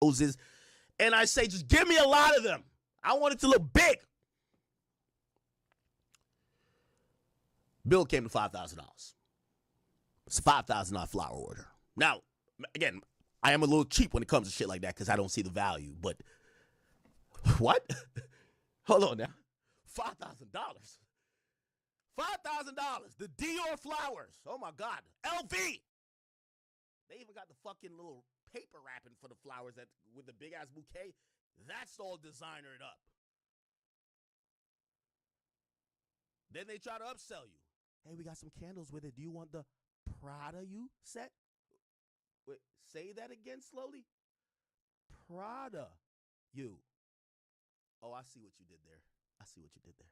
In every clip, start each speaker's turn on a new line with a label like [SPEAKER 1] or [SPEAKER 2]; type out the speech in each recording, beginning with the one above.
[SPEAKER 1] roses. And I say, just give me a lot of them. I want it to look big. Bill came to $5,000. It's a $5,000 flower order. Now, again, I am a little cheap when it comes to shit like that because I don't see the value. But what? Hold on now. $5,000. $5,000. The Dior flowers. Oh my God. LV. They even got the fucking little paper wrapping for the flowers that with the big ass bouquet. That's all designered up. Then they try to upsell you. Hey, we got some candles with it. Do you want the Prada you set? Wait, say that again slowly. Prada you. Oh, I see what you did there. I see what you did there.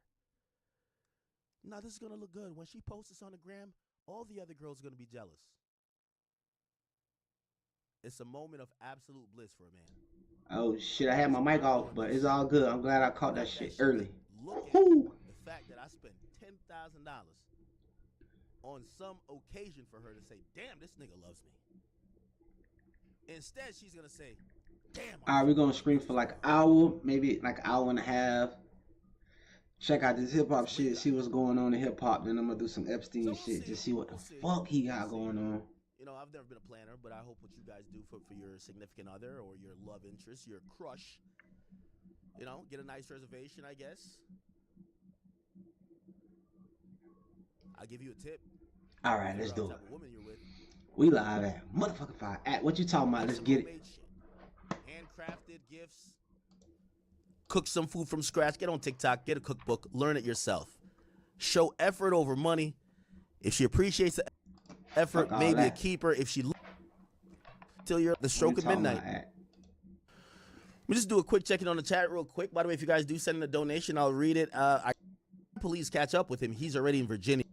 [SPEAKER 1] Now, this is going to look good. When she posts this on the gram, all the other girls are going to be jealous. It's a moment of absolute bliss for a man.
[SPEAKER 2] Oh, shit. I had my mic off, but it's all good. I'm glad I caught that shit early.
[SPEAKER 1] Look at the fact that I spent $10,000 on some occasion for her to say, damn, this nigga loves me. Instead, she's going to say, damn.
[SPEAKER 2] All right, we're going to scream for like an hour, maybe like an hour and a half. Check out this hip-hop shit, see what's going on in hip-hop. Then I'm going to do some Epstein shit, just see what the fuck he got going on.
[SPEAKER 1] You know, I've never been a planner, but I hope what you guys do for your significant other or your love interest, your crush, you know, get a nice reservation, I guess. I'll give you a tip.
[SPEAKER 2] All right, let's do it.
[SPEAKER 1] Type of woman you're with.
[SPEAKER 2] We live at motherfucking 5. At what you talking about? Let's get it.
[SPEAKER 1] Handcrafted gifts. Cook some food from scratch. Get on TikTok. Get a cookbook. Learn it yourself. Show effort over money. If she appreciates the effort, maybe a keeper. If she till you're the stroke of midnight. Let me just do a quick check-in on the chat real quick. By the way, if you guys do send in a donation, I'll read it. Police catch up with him. He's already in Virginia.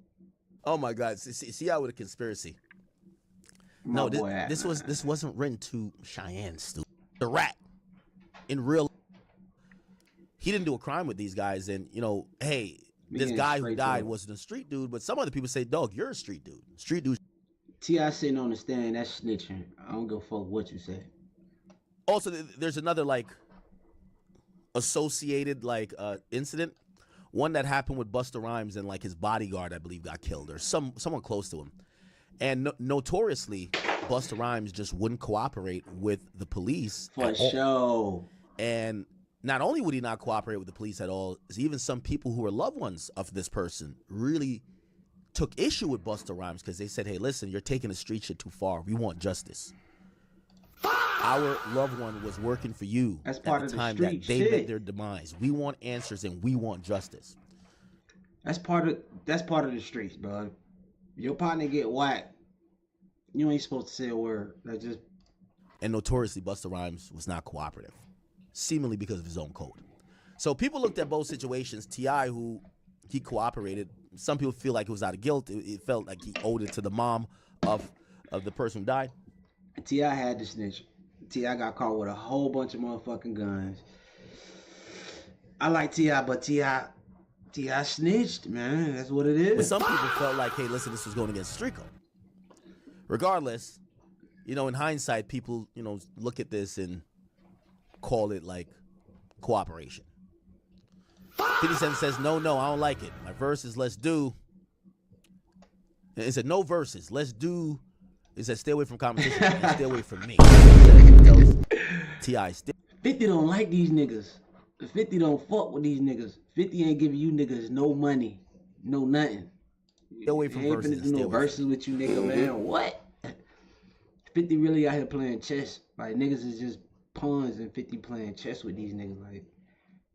[SPEAKER 1] Oh my God! See how with a conspiracy. No, this wasn't written to Cheyenne, Stu. The rat in real. He didn't do a crime with these guys, and you know, hey, this guy who died wasn't a street dude, but some other people say, "Dog, you're a street dude." Street dude.
[SPEAKER 2] T.I. sitting on the stand, that's snitching. I don't give a fuck what you say.
[SPEAKER 1] Also, there's another like associated like incident. One that happened with Busta Rhymes and like his bodyguard, I believe, got killed or someone close to him. And notoriously, Busta Rhymes just wouldn't cooperate with the police
[SPEAKER 2] for sure.
[SPEAKER 1] And not only would he not cooperate with the police at all, even some people who were loved ones of this person really took issue with Busta Rhymes because they said, "Hey, listen, you're taking the street shit too far. We want justice. Our loved one was working for you
[SPEAKER 2] at the
[SPEAKER 1] time that they met their demise. We want answers and we want justice."
[SPEAKER 2] That's part of the streets, bro. Your partner get whacked, you ain't supposed to say a word.
[SPEAKER 1] And notoriously, Busta Rhymes was not cooperative, seemingly because of his own code. So people looked at both situations. T.I., who he cooperated, some people feel like it was out of guilt. It felt like he owed it to the mom of the person who died.
[SPEAKER 2] T.I. had to snitch. T.I. got caught with a whole bunch of motherfucking guns. I like T.I., but T.I. snitched, man. That's what it is.
[SPEAKER 1] But some people felt like, hey, listen, this was going against Strico. Regardless, you know, in hindsight, people, you know, look at this and call it like cooperation. 50 Cent says, no, I don't like it. My verse is let's do. It said no verses. Let's do. It said stay away from competition and stay away from me. T.I.
[SPEAKER 2] 50 don't like these niggas. 50 don't fuck with these niggas. 50 ain't giving you niggas no money, no nothing.
[SPEAKER 1] Stay away from verses.
[SPEAKER 2] Ain't finna do no verses with you, nigga, man. What? 50 really out here playing chess. Like, niggas is just pawns and 50 playing chess with these niggas. Like,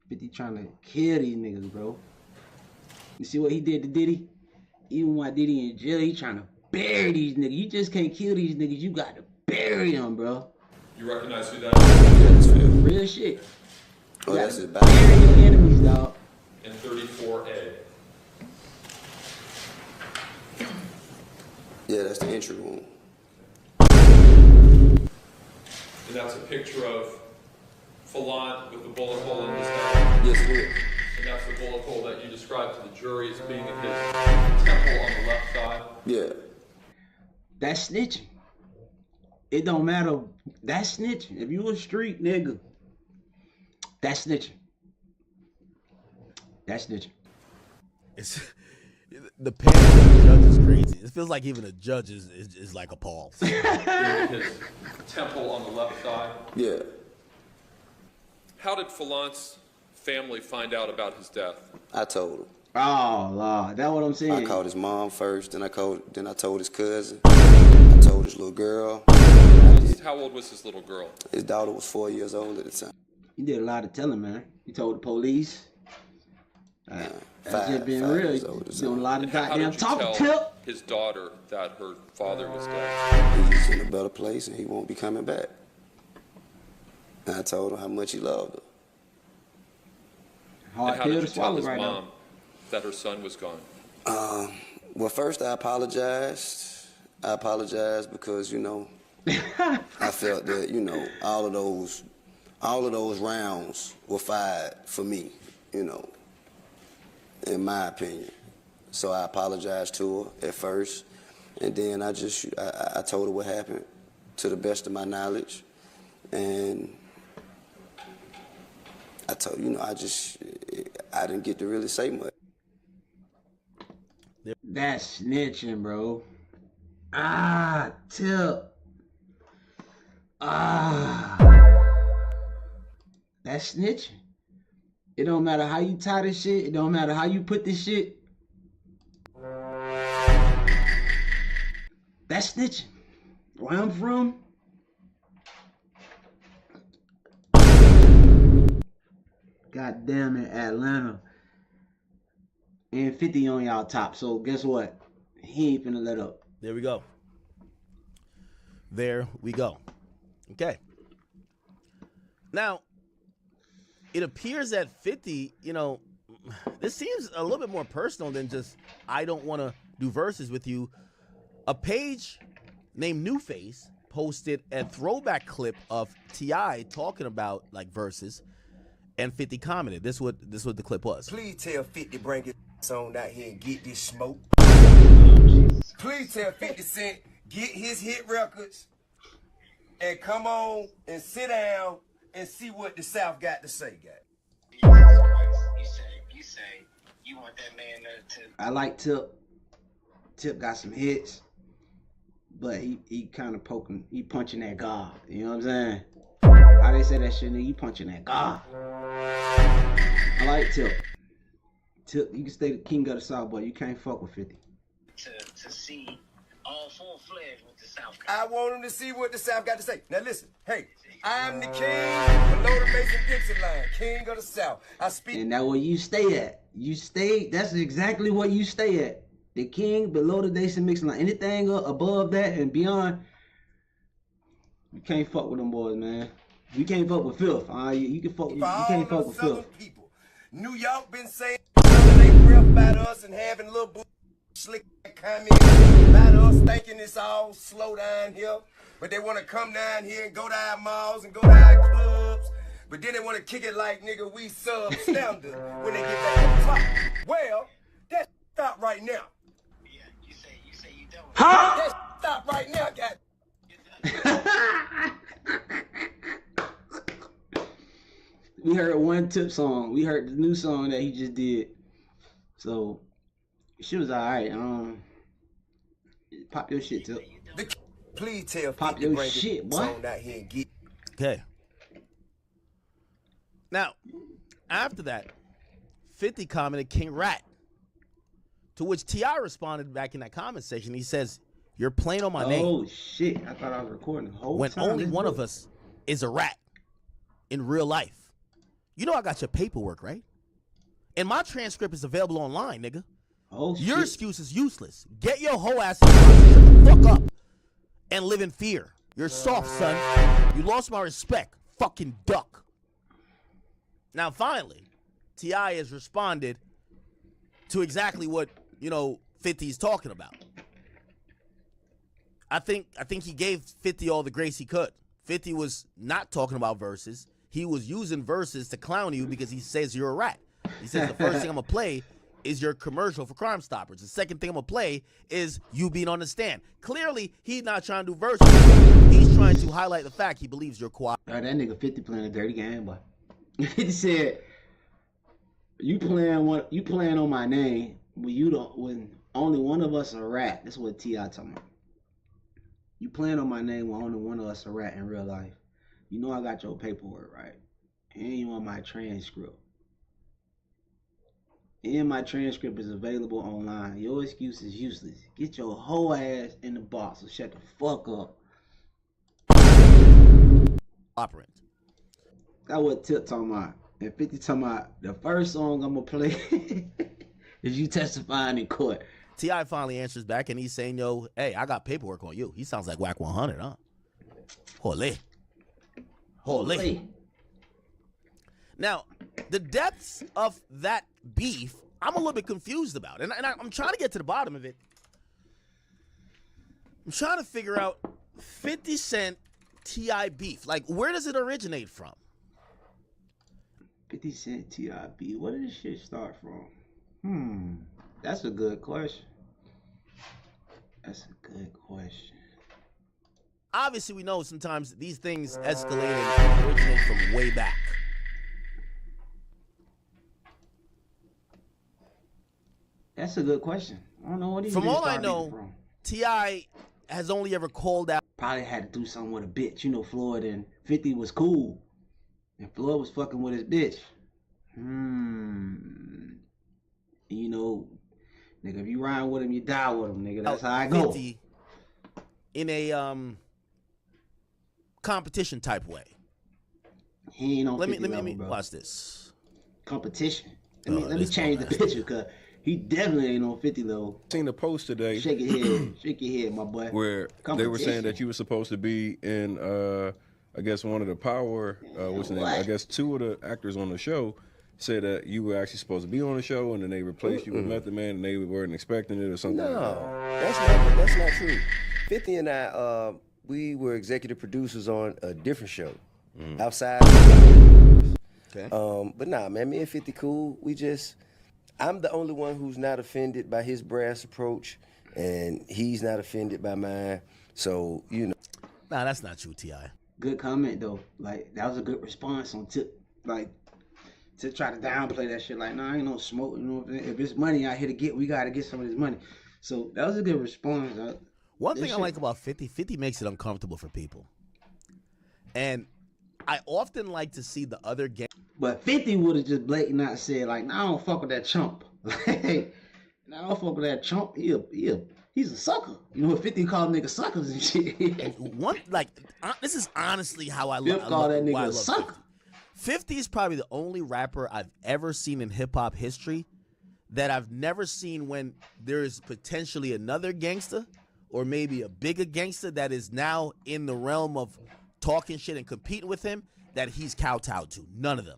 [SPEAKER 2] 50 trying to kill these niggas, bro. You see what he did to Diddy? Even while Diddy in jail, he trying to bury these niggas. You just can't kill these niggas. You got to bury them, bro.
[SPEAKER 3] You recognize who that is?
[SPEAKER 2] Real shit.
[SPEAKER 4] Oh, that's his
[SPEAKER 2] back. Bury your enemies, dog.
[SPEAKER 3] In 34A.
[SPEAKER 4] Yeah, that's the entry wound.
[SPEAKER 3] And that's a picture of Fallant with the bullet hole in his head.
[SPEAKER 4] Yes, it is.
[SPEAKER 3] And that's the bullet hole that you described to the jury as being in his temple on the left side.
[SPEAKER 4] Yeah.
[SPEAKER 2] That's snitching. It don't matter. That's snitching. If you a street nigga, that's snitching. That's snitching.
[SPEAKER 1] It's the panel of the judge is crazy. It feels like even a judge is like appalled.
[SPEAKER 3] His temple on the left side.
[SPEAKER 4] Yeah.
[SPEAKER 3] How did Fallant's family find out about his death?
[SPEAKER 4] I told him.
[SPEAKER 2] Oh Lord, that's what I'm saying.
[SPEAKER 4] I called his mom first, then I told his cousin. I told his little girl.
[SPEAKER 3] How old was his little girl?
[SPEAKER 4] His daughter was 4 years old at the time.
[SPEAKER 2] He did a lot of telling, man. He told the police. That's just being
[SPEAKER 4] five
[SPEAKER 2] real.
[SPEAKER 4] years old or
[SPEAKER 2] He's doing a lot of
[SPEAKER 3] How
[SPEAKER 2] goddamn
[SPEAKER 3] did you
[SPEAKER 2] talking.
[SPEAKER 3] tell
[SPEAKER 2] Tip.
[SPEAKER 3] his daughter that her father was dead?
[SPEAKER 4] He's in a better place and he won't be coming back. And I told him how much he loved her.
[SPEAKER 3] And
[SPEAKER 2] Hard
[SPEAKER 3] how
[SPEAKER 2] pill
[SPEAKER 3] did
[SPEAKER 2] to
[SPEAKER 3] you tell
[SPEAKER 2] swallow
[SPEAKER 3] his
[SPEAKER 2] right
[SPEAKER 3] mom that her son was gone?
[SPEAKER 4] Well, first I apologized. I apologized because, I felt that, all of those rounds were fired for me, in my opinion. So I apologized to her at first, and then I told her what happened to the best of my knowledge, and I told I didn't get to really say much.
[SPEAKER 2] That's snitching, bro. Tip. That's snitching. It don't matter how you tie this shit. It don't matter how you put this shit. That's snitching. Where I'm from, goddamn it, Atlanta. And 50 on y'all top. So guess what? He ain't finna let up.
[SPEAKER 1] There we go. There we go. Okay. Now, it appears that 50, this seems a little bit more personal than just, I don't want to do verses with you. A page named New Face posted a throwback clip of T.I. talking about like verses, and 50 commented. This what the clip was.
[SPEAKER 5] Please tell 50 bring his on out here and get this smoke. Please tell 50 Cent get his hit records and come on and sit down and see what the South got to say, guys.
[SPEAKER 6] You say you want that man to.
[SPEAKER 2] I like Tip. Tip got some hits, but he kind of punching that God. You know what I'm saying? How they say that shit, nigga? He punching that God. I like Tip. Tip, you can stay the king of the South, but you can't fuck with 50.
[SPEAKER 6] To see all full-fledged with the South.
[SPEAKER 5] I want him to see what the South got to say. Now listen, hey, I'm the king below the Mason-Dixon line, king of the South. I speak.
[SPEAKER 2] And that's where you stay at. That's exactly what you stay at. The king below the Mason-Dixon line. Anything above that and beyond, you can't fuck with them boys, man. You can't fuck with filth. You can fuck. You can't fuck with filth.
[SPEAKER 5] People. New York been saying they breath about us and having little boo slick comments about us thinking it's all slow down here. But they want to come down here and go to our malls and go to our clubs. But then they want to kick it like, nigga, we substandard when they get back up top. Well, that stop right now.
[SPEAKER 6] Yeah, you say you don't.
[SPEAKER 2] Huh?
[SPEAKER 5] That stop right now, God.
[SPEAKER 2] We heard one Tip song. We heard the new song that he just did. So she was alright. Pop your shit, Tip.
[SPEAKER 5] Please tell
[SPEAKER 2] Pop
[SPEAKER 5] 50
[SPEAKER 2] your
[SPEAKER 5] bring
[SPEAKER 2] shit,
[SPEAKER 5] his
[SPEAKER 2] boy.
[SPEAKER 5] on out here and get.
[SPEAKER 1] Okay. Now, after that, 50 commented King Rat. To which T.I. responded back in that comment section. He says, "You're playing on my name.
[SPEAKER 2] Oh shit! I thought I was recording the whole
[SPEAKER 1] When
[SPEAKER 2] time.
[SPEAKER 1] only one of us is a rat in real life. You know I got your paperwork, right? And my transcript is available online, nigga.
[SPEAKER 2] Oh shit!
[SPEAKER 1] Your excuse is useless. Get your whole ass in the house, shut the fuck up, and live in fear. You're soft, son. You lost my respect. Fucking duck." Now, finally, T.I. has responded to exactly what, 50's talking about. I think he gave 50 all the grace he could. 50 was not talking about verses. He was using verses to clown you because he says you're a rat. He says the first thing I'm going to play is your commercial for Crime Stoppers. The second thing I'm going to play is you being on the stand. Clearly, he's not trying to do verses. He's trying trying to highlight the fact he believes you're cooperating.
[SPEAKER 2] That nigga 50 playing a dirty game, boy. 50 said, "You playing on my name when only one of us a rat." That's what T.I. talking about. You playing on my name when only one of us a rat in real life. You know I got your paperwork, right? And you want my transcript. And my transcript is available online. Your excuse is useless. Get your whole ass in the box and shut the fuck up.
[SPEAKER 1] Operant.
[SPEAKER 2] That's what Tip talking about. And 50 talking about the first song I'm gonna play is you testifying in court.
[SPEAKER 1] T.I. finally answers back and he's saying, yo, hey, I got paperwork on you. He sounds like Whack 100, huh? Holy. Now, the depths of that beef, I'm a little bit confused about. And I'm trying to get to the bottom of it. I'm trying to figure out 50 Cent T.I. beef. Like, where does it originate from?
[SPEAKER 2] 50 Cent T.I. beef. Where did this shit start from? That's a good question.
[SPEAKER 1] Obviously, we know sometimes these things escalate and originate from way back.
[SPEAKER 2] That's a good question. I don't know what he
[SPEAKER 1] From all I know, T.I. has only ever called out.
[SPEAKER 2] Probably had to do something with a bitch. You know, Floyd and 50 was cool. And Floyd was fucking with his bitch. You know, nigga, if you ride with him, you die with him, nigga. That's how I go.
[SPEAKER 1] 50 in a competition type way.
[SPEAKER 2] He ain't on
[SPEAKER 1] Let
[SPEAKER 2] 50
[SPEAKER 1] me
[SPEAKER 2] level, bro.
[SPEAKER 1] watch this.
[SPEAKER 2] Competition. Let me change the picture, cause he definitely ain't on 50 level.
[SPEAKER 7] Seen the post today.
[SPEAKER 2] Shake your head, my boy.
[SPEAKER 7] Where they were saying that you were supposed to be in, I guess one of the Power, what's the name? I guess two of the actors on the show said that you were actually supposed to be on the show, and then they replaced you with Method Man, and they weren't expecting it or something.
[SPEAKER 8] No, that's not true. 50 and I, we were executive producers on a different show, outside.
[SPEAKER 1] Okay.
[SPEAKER 8] But nah, man, me and 50 cool. I'm the only one who's not offended by his brass approach, and he's not offended by mine. So, you know.
[SPEAKER 1] Nah, that's not true, T.I.
[SPEAKER 2] Good comment though. Like that was a good response on Tip. Like to try to downplay that shit. Like, nah, ain't no smoke. You know, if it's money out here to get, we gotta get some of this money. So that was a good response.
[SPEAKER 1] One thing I like about 50 makes it uncomfortable for people. And I often like to see the other game.
[SPEAKER 2] But 50 would have just blatant out said, like, nah, I don't fuck with that chump. Like, nah, I don't fuck with that chump. He's a sucker. You know what 50 called niggas suckers and shit.
[SPEAKER 1] This is honestly how I
[SPEAKER 2] love that nigga a sucker.
[SPEAKER 1] 50 is probably the only rapper I've ever seen in hip-hop history that I've never seen when there is potentially another gangster or maybe a bigger gangster that is now in the realm of talking shit and competing with him that he's kowtowed to. None of them.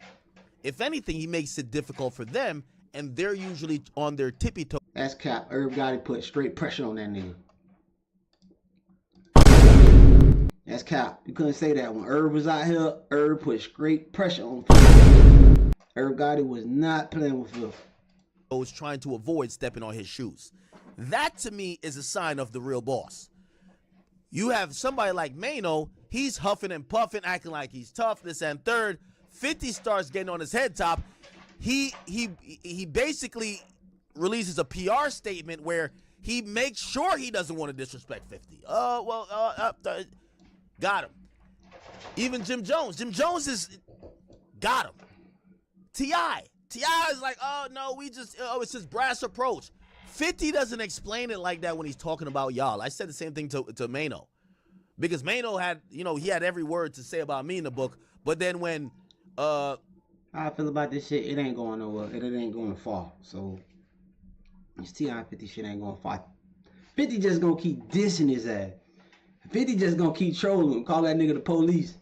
[SPEAKER 1] If anything, he makes it difficult for them, and they're usually on their tippy toe.
[SPEAKER 2] That's cap. Herb Gotti put straight pressure on that nigga. That's cap. You couldn't say that when Herb was out here. Herb put straight pressure on Phil. Herb Gotti was not playing with Phil.
[SPEAKER 1] Was trying to avoid stepping on his shoes. That to me is a sign of the real boss. You have somebody like Mano, he's huffing and puffing, acting like he's tough, this and third. 50 starts getting on his head top. He basically releases a PR statement where he makes sure he doesn't want to disrespect 50. Got him. Even Jim Jones. Jim Jones is got him. T.I. T.I. is like, oh no, it's his brass approach. 50 doesn't explain it like that when he's talking about y'all. I said the same thing to Mano. Because Mano had, he had every word to say about me in the book. But then when how
[SPEAKER 2] I feel about this shit, it ain't going nowhere. It ain't going far. So this T.I. 50 shit ain't going far. 50 just gonna keep dissing his ass. 50 just gonna keep trolling, call that nigga the police.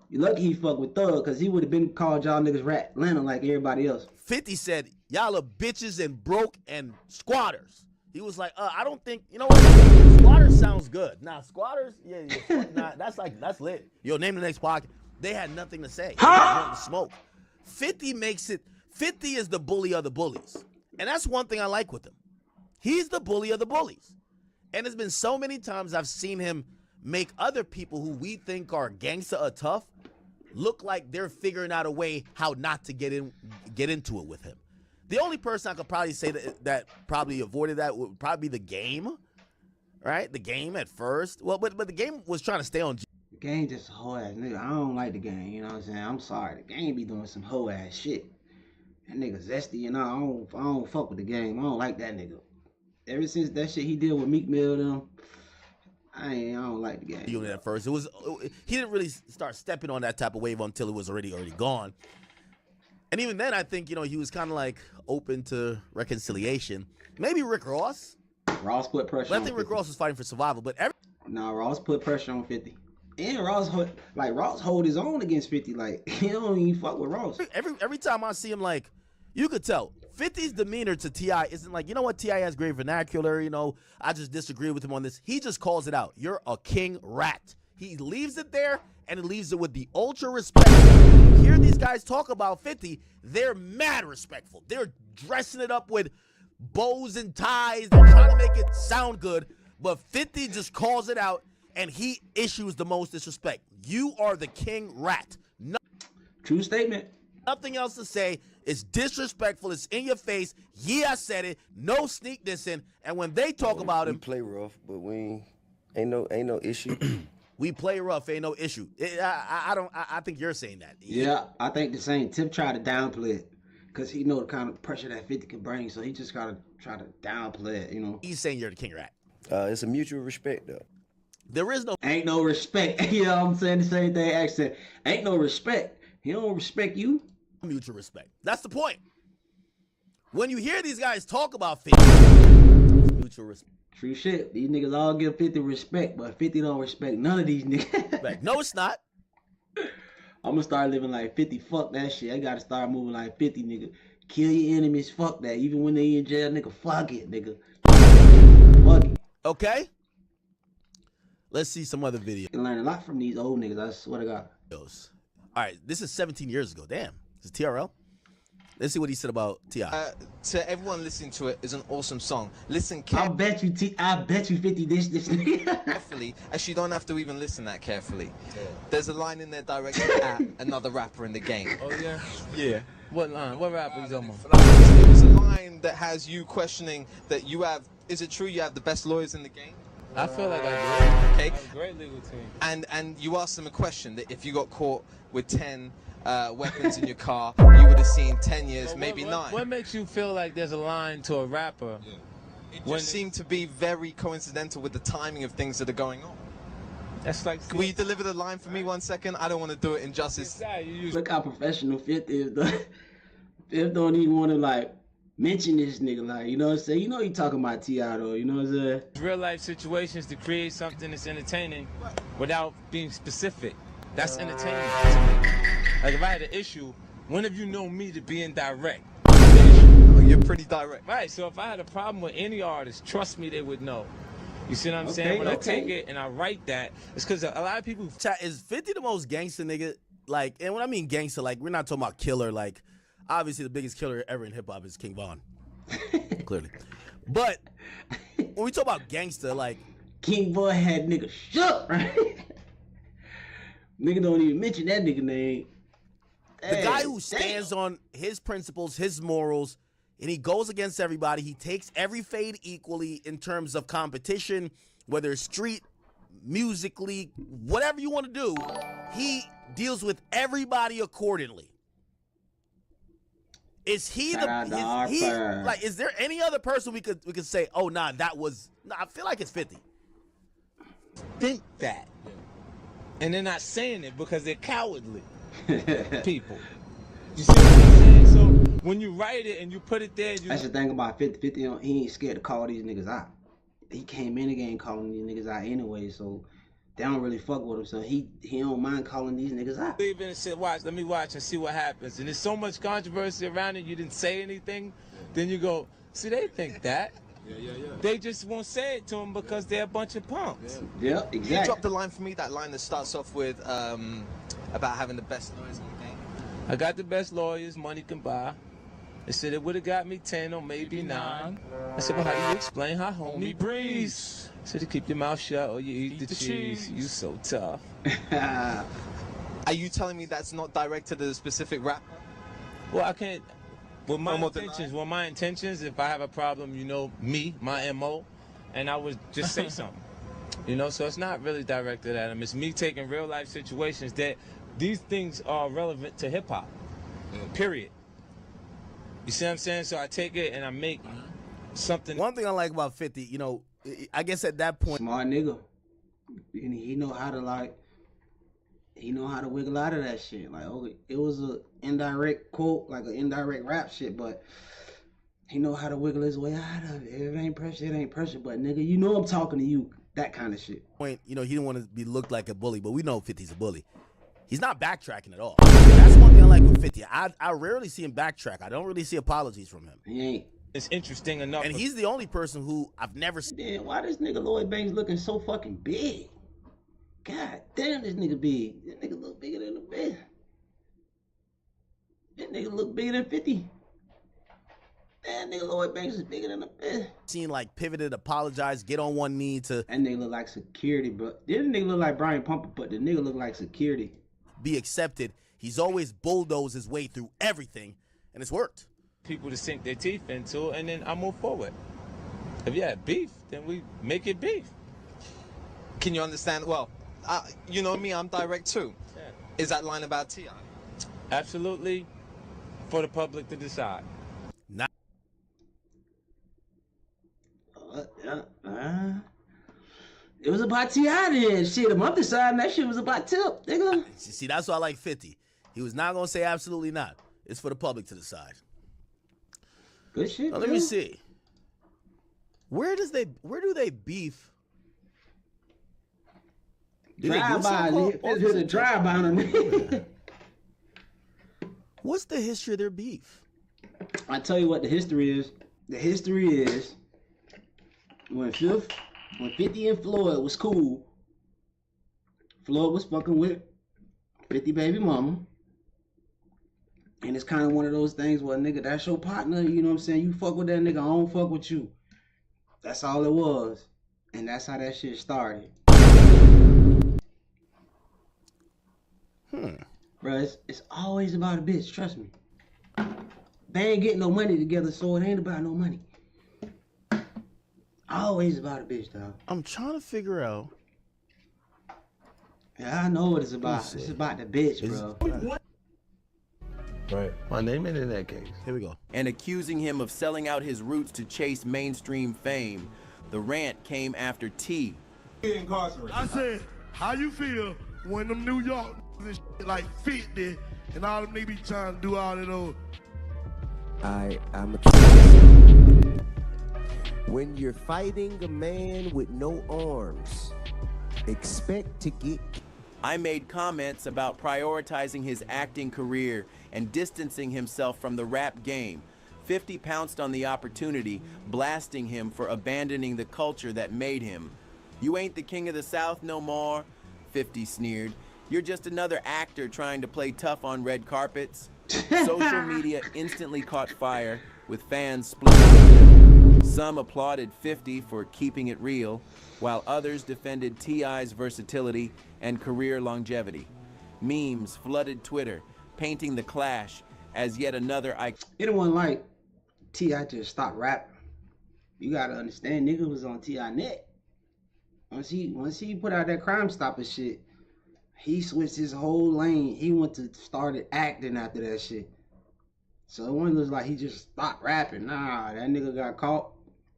[SPEAKER 2] You lucky he fuck with Thug, cause he would have been called y'all niggas rat Atlanta like everybody else.
[SPEAKER 1] 50 said, y'all are bitches and broke and squatters. He was like, I don't think, you know what? Squatters sounds good. Nah, squatters, nah, that's lit. Yo, name the next podcast. They had nothing to say. They wanted to smoke. 50 makes it, 50 is the bully of the bullies. And that's one thing I like with him. He's the bully of the bullies. And there's been so many times I've seen him make other people who we think are gangsta or tough look like they're figuring out a way how not to get into it with him. The only person I could probably say that probably avoided that would probably be the Game, right? The Game at first. Well, but the Game was trying to stay on.
[SPEAKER 2] The Game just a hoe ass nigga. I don't like the Game. You know what I'm saying? I'm sorry. The Game be doing some hoe ass shit. That nigga zesty, you know. I don't fuck with the Game. I don't like that nigga. Ever since that shit he did with Meek Mill, them, I don't like the Game.
[SPEAKER 1] Unit at first, he didn't really start stepping on that type of wave until it was already gone. And even then, I think he was kind of like open to reconciliation. Maybe Rick Ross.
[SPEAKER 2] Ross put pressure.
[SPEAKER 1] But I think Rick Ross was fighting for survival. But
[SPEAKER 2] Ross put pressure on 50. And Ross hold his own against 50. Like, he don't even fuck with Ross.
[SPEAKER 1] Every time I see him, like, you could tell 50's demeanor to T.I. isn't like, you know what, T.I. has great vernacular, I just disagree with him on this. He just calls it out. You're a king rat. He leaves it there, and he leaves it with the ultra respect. When you hear these guys talk about 50, they're mad respectful. They're dressing it up with bows and ties. They're trying to make it sound good, but 50 just calls it out, and he issues the most disrespect. You are the king rat.
[SPEAKER 2] True statement.
[SPEAKER 1] Nothing else to say. It's disrespectful. It's in your face. Yeah, I said it. No sneak dissing. And when they talk about him,
[SPEAKER 8] we play rough, but we ain't no issue.
[SPEAKER 1] We play rough, ain't no issue. I think you're saying that.
[SPEAKER 2] Yeah, I think the same. Tip tried to downplay it because he know the kind of pressure that 50 can bring, so he just gotta try to downplay it.
[SPEAKER 1] He's saying you're the king rat.
[SPEAKER 8] It's a mutual respect though.
[SPEAKER 1] There is no
[SPEAKER 2] ain't no respect. I'm saying the same thing. Accent. Ain't no respect. He don't respect you.
[SPEAKER 1] Mutual respect. That's the point. When you hear these guys talk about 50, mutual respect.
[SPEAKER 2] True shit. These niggas all give 50 respect, but 50 don't respect none of these niggas.
[SPEAKER 1] No, it's not.
[SPEAKER 2] I'm gonna start living like 50. Fuck that shit. I gotta start moving like 50, nigga. Kill your enemies. Fuck that. Even when they in jail, nigga. Fuck it, nigga. Fuck it.
[SPEAKER 1] Okay. Let's see some other videos.
[SPEAKER 2] You can learn a lot from these old niggas. I swear to God.
[SPEAKER 1] All right, this is 17 years ago. Damn. This is TRL. Let's see what he said about T.I.
[SPEAKER 9] To everyone listening to it, is an awesome song. Listen
[SPEAKER 2] I bet you 50 this nigga.
[SPEAKER 9] carefully. Actually, you don't have to even listen that carefully. Yeah. There's a line in there directed at another rapper in the game.
[SPEAKER 10] Oh yeah?
[SPEAKER 9] Yeah.
[SPEAKER 10] What line? What rapper you talking about?
[SPEAKER 9] It was a line that has you questioning that you have, is it true you have the best lawyers in the game?
[SPEAKER 10] I feel like I do.
[SPEAKER 9] Okay.
[SPEAKER 10] I have a great legal team.
[SPEAKER 9] And you asked them a question that if you got caught with 10 weapons in your car, you would have seen 10 years, so maybe 9.
[SPEAKER 10] What makes you feel like there's a line to a rapper?
[SPEAKER 9] Yeah. It just seemed to be very coincidental with the timing of things that are going on.
[SPEAKER 10] That's like.
[SPEAKER 9] Can you deliver the line for me 1 second? I don't want to do it injustice.
[SPEAKER 2] Look how professional 50 is. Fifth don't even want to like mention this nigga, like, you know what I'm saying? You know he talking about T.I. though, you know what I'm saying?
[SPEAKER 10] Real life situations to create something that's entertaining without being specific. That's entertaining to me. Like if I had an issue, when have you known me to be indirect?
[SPEAKER 9] Oh, you're pretty direct.
[SPEAKER 10] Right, so if I had a problem with any artist, trust me, they would know. You see what I'm saying? When I take it and I write that, it's because a lot of people...
[SPEAKER 1] Is 50 the most gangster nigga? Like, and when I mean gangster, like, we're not talking about killer. Like, obviously the biggest killer ever in hip-hop is King Von. Clearly. But when we talk about gangster, like...
[SPEAKER 2] King Von had nigga shook, right? Nigga don't even mention that nigga name.
[SPEAKER 1] The guy who stands on his principles, his morals, and he goes against everybody. He takes every fade equally in terms of competition, whether it's street, musically, whatever you want to do. He deals with everybody accordingly. Is he is there any other person we could say, oh nah, that was I feel like it's 50.
[SPEAKER 10] Think that. And they're not saying it because they're cowardly people. You see what I'm saying? So when you write it and you put it there,
[SPEAKER 2] that's the thing about 50. 50, he ain't scared to call these niggas out. He came in the game calling these niggas out anyway, so they don't really fuck with him. So he don't mind calling these niggas out.
[SPEAKER 10] Leave in and say, let me watch and see what happens. And there's so much controversy around it, you didn't say anything. Then you go, see, they think that. Yeah. They just won't say it to them because they're a bunch of punks.
[SPEAKER 2] Yeah, exactly.
[SPEAKER 9] You dropped the line for me, that line that starts off with about having the best lawyers in the game.
[SPEAKER 10] I got the best lawyers money can buy. They said it would have got me 10 or maybe 9. I said, well, how do you explain how homie breathes? I said, you keep your mouth shut or you eat the cheese. You so tough.
[SPEAKER 9] Are you telling me that's not directed at a specific rapper?
[SPEAKER 10] Well, I can't. Well, my intentions, if I have a problem, you know, my MO, and I would just say something. You know, so it's not really directed at him. It's me taking real life situations that these things are relevant to hip hop. Period. You see what I'm saying? So I take it and I make something.
[SPEAKER 1] One thing I like about 50, you know, I guess at that point,
[SPEAKER 2] smart nigga, and he know how to wiggle out of that shit. Like, okay, it was a indirect quote, like an indirect rap shit, but he know how to wiggle his way out of it. If it ain't pressure, it ain't pressure. But nigga, you know I'm talking to you. That kind of shit.
[SPEAKER 1] Point, you know, he didn't want to be looked like a bully, but we know 50's a bully. He's not backtracking at all. That's one thing I like with 50. I rarely see him backtrack. I don't really see apologies from him.
[SPEAKER 2] He ain't.
[SPEAKER 10] It's interesting enough.
[SPEAKER 1] And he's the only person who I've never seen.
[SPEAKER 2] Damn, why this nigga Lloyd Banks looking so fucking big? God damn, this nigga big. This nigga look bigger than a bitch. That nigga look bigger than 50. That nigga Lloyd Banks is bigger than a bitch.
[SPEAKER 1] Seen like pivoted, apologize, get on one knee to.
[SPEAKER 2] That nigga look like security, bro. This nigga look like Brian Pumper, but the nigga look like security.
[SPEAKER 1] Be accepted. He's always bulldozed his way through everything, and it's worked.
[SPEAKER 10] People to sink their teeth into, and then I move forward. If you have beef, then we make it beef.
[SPEAKER 9] Can you understand? Well, you know me, I'm direct too.
[SPEAKER 10] Yeah.
[SPEAKER 9] Is that line about T.I.?
[SPEAKER 10] Absolutely for the public to decide.
[SPEAKER 1] Not.
[SPEAKER 2] It was about T.I. then. Shit, I'm deciding that shit was about Tip, nigga.
[SPEAKER 1] See, that's why I like 50. He was not gonna say absolutely not. It's for the public to decide.
[SPEAKER 2] Good shit.
[SPEAKER 1] Now, let me see. Where do they beef?
[SPEAKER 2] Drive-by. There's a drive-by on them.
[SPEAKER 1] What's the history of their beef?
[SPEAKER 2] I tell you what the history is. The history is when 50 and Floyd was cool, Floyd was fucking with 50 baby mama. And it's kind of one of those things where, nigga, that's your partner, you know what I'm saying? You fuck with that nigga, I don't fuck with you. That's all it was. And that's how that shit started. Bruh, it's always about a bitch, trust me. They ain't getting no money together, so it ain't about no money. Always about a bitch, dog.
[SPEAKER 1] I'm trying to figure out.
[SPEAKER 2] Yeah, I know what it's about. It's about the bitch, bro.
[SPEAKER 11] Right. My name ain't in that case.
[SPEAKER 1] Here we go.
[SPEAKER 12] And accusing him of selling out his roots to chase mainstream fame, the rant came after T.
[SPEAKER 13] Incarcerated. I said, how you feel when them New York and shit like 50 and all them niggas be trying to do all that old.
[SPEAKER 14] I'm a when you're fighting a man with no arms, expect to get.
[SPEAKER 12] I made comments about prioritizing his acting career and distancing himself from the rap game. 50 pounced on the opportunity, blasting him for abandoning the culture that made him. You ain't the king of the South no more, 50 sneered. You're just another actor trying to play tough on red carpets. Social media instantly caught fire, with fans splitting. Some applauded 50 for keeping it real, while others defended T.I.'s versatility and career longevity. Memes flooded Twitter, painting the clash as yet another icon.
[SPEAKER 2] Anyone like T.I. just stopped rapping. You gotta understand, nigga was on T.I. neck. Once he put out that Crime Stopper shit, he switched his whole lane. He went to started acting after that shit. So it wasn't just like he just stopped rapping. Nah, that nigga got caught,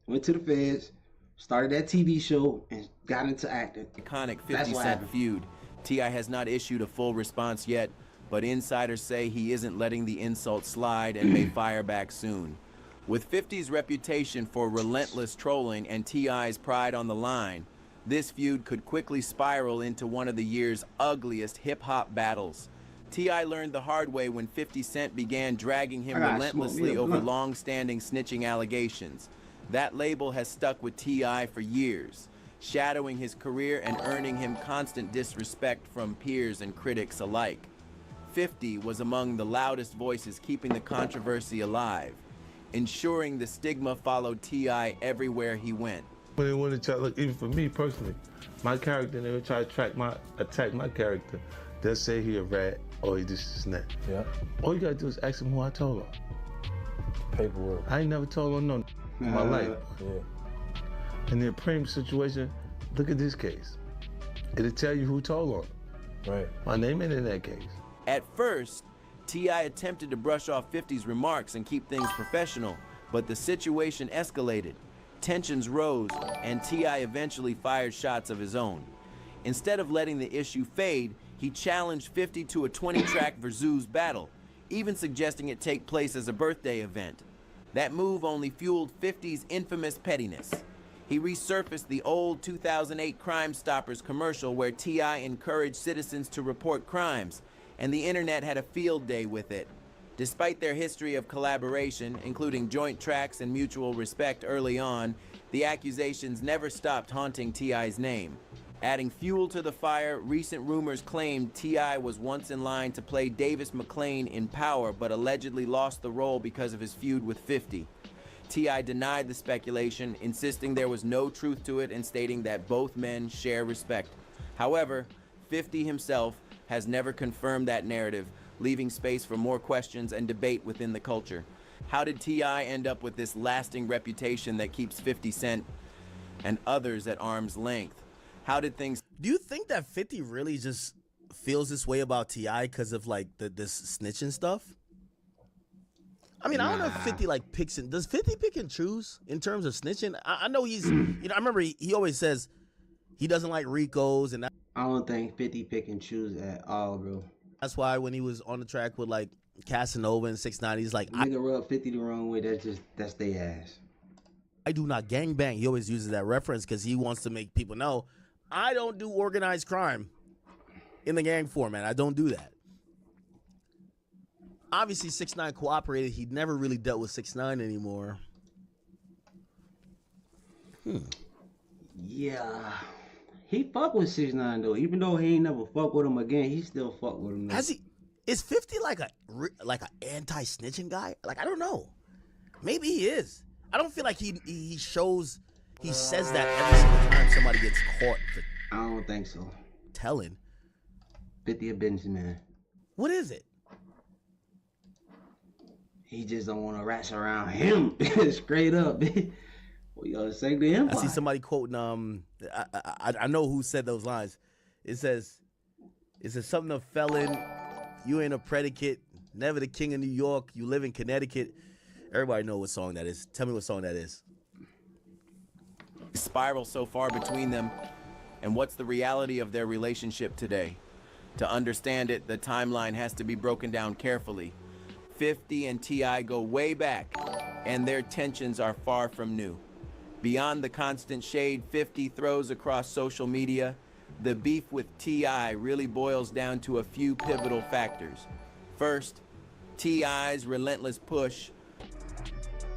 [SPEAKER 2] went to the feds, started that TV show, and got into acting.
[SPEAKER 12] Iconic 50 Cent feud. T.I. has not issued a full response yet, but insiders say he isn't letting the insult slide and may fire back soon. With 50's reputation for relentless trolling and T.I.'s pride on the line, this feud could quickly spiral into one of the year's ugliest hip-hop battles. T.I. learned the hard way when 50 Cent began dragging him relentlessly over long-standing snitching allegations. That label has stuck with T.I. for years, shadowing his career and earning him constant disrespect from peers and critics alike. 50 was among the loudest voices keeping the controversy alive, ensuring the stigma followed T.I. everywhere he went.
[SPEAKER 11] When they want to try, look, even for me personally, my character, they would try to attack my character. They'll say he a rat or he this and that.
[SPEAKER 15] Yeah.
[SPEAKER 11] All you gotta do is ask him who I told on.
[SPEAKER 15] Paperwork.
[SPEAKER 11] I ain't never told on no in my life.
[SPEAKER 15] Yeah.
[SPEAKER 11] In the Prem situation, look at this case. It'll tell you who told on him.
[SPEAKER 15] Right.
[SPEAKER 11] My name ain't in that case.
[SPEAKER 12] At first, T.I. attempted to brush off 50's remarks and keep things professional, but the situation escalated. Tensions rose, and T.I. eventually fired shots of his own. Instead of letting the issue fade, he challenged 50 to a 20-track versus battle, even suggesting it take place as a birthday event. That move only fueled 50's infamous pettiness. He resurfaced the old 2008 Crime Stoppers commercial where T.I. encouraged citizens to report crimes, and the internet had a field day with it. Despite their history of collaboration, including joint tracks and mutual respect early on, the accusations never stopped haunting T.I.'s name. Adding fuel to the fire, recent rumors claimed T.I. was once in line to play Davis McClain in Power, but allegedly lost the role because of his feud with 50. T.I. denied the speculation, insisting there was no truth to it and stating that both men share respect. However, 50 himself has never confirmed that narrative, leaving space for more questions and debate within the culture. How did T.I. end up with this lasting reputation that keeps 50 Cent and others at arm's length? How did things...
[SPEAKER 1] Do you think that 50 really just feels this way about T.I. because of like this snitching stuff? I mean, I don't know if 50 like picks and does 50 pick and choose in terms of snitching? I know he's, I remember he always says he doesn't like Ricos, and
[SPEAKER 2] I don't think 50 pick and choose at all, bro.
[SPEAKER 1] That's why when he was on the track with like Casanova and 6ix9ine, he's like,
[SPEAKER 2] nigga rub 50 the wrong way. That's their ass.
[SPEAKER 1] I do not gangbang. He always uses that reference because he wants to make people know I don't do organized crime in the gang format. I don't do that. Obviously, 6ix9ine cooperated. He never really dealt with 6ix9ine anymore.
[SPEAKER 2] Yeah. He fuck with 6ix9ine though. Even though he ain't never fuck with him again, he still fuck with him. Though.
[SPEAKER 1] Has he? Is 50 like a anti-snitching guy? Like, I don't know. Maybe he is. I don't feel like he shows. He says that every single time somebody gets caught.
[SPEAKER 2] I don't think so.
[SPEAKER 1] Telling.
[SPEAKER 2] 50 a businessman.
[SPEAKER 1] What is it?
[SPEAKER 2] He just don't want to rats around him. Straight up. What you gotta say to him?
[SPEAKER 1] I see somebody quoting. I know who said those lines. It says something of felon. You ain't a predicate. Never the king of New York. You live in Connecticut. Everybody know what song that is. Tell me what song that is.
[SPEAKER 12] Spiral so far between them, and what's the reality of their relationship today? To understand it, the timeline has to be broken down carefully. 50 and T.I. go way back, and their tensions are far from new. Beyond the constant shade 50 throws across social media, the beef with T.I. really boils down to a few pivotal factors. First, T.I.'s relentless push.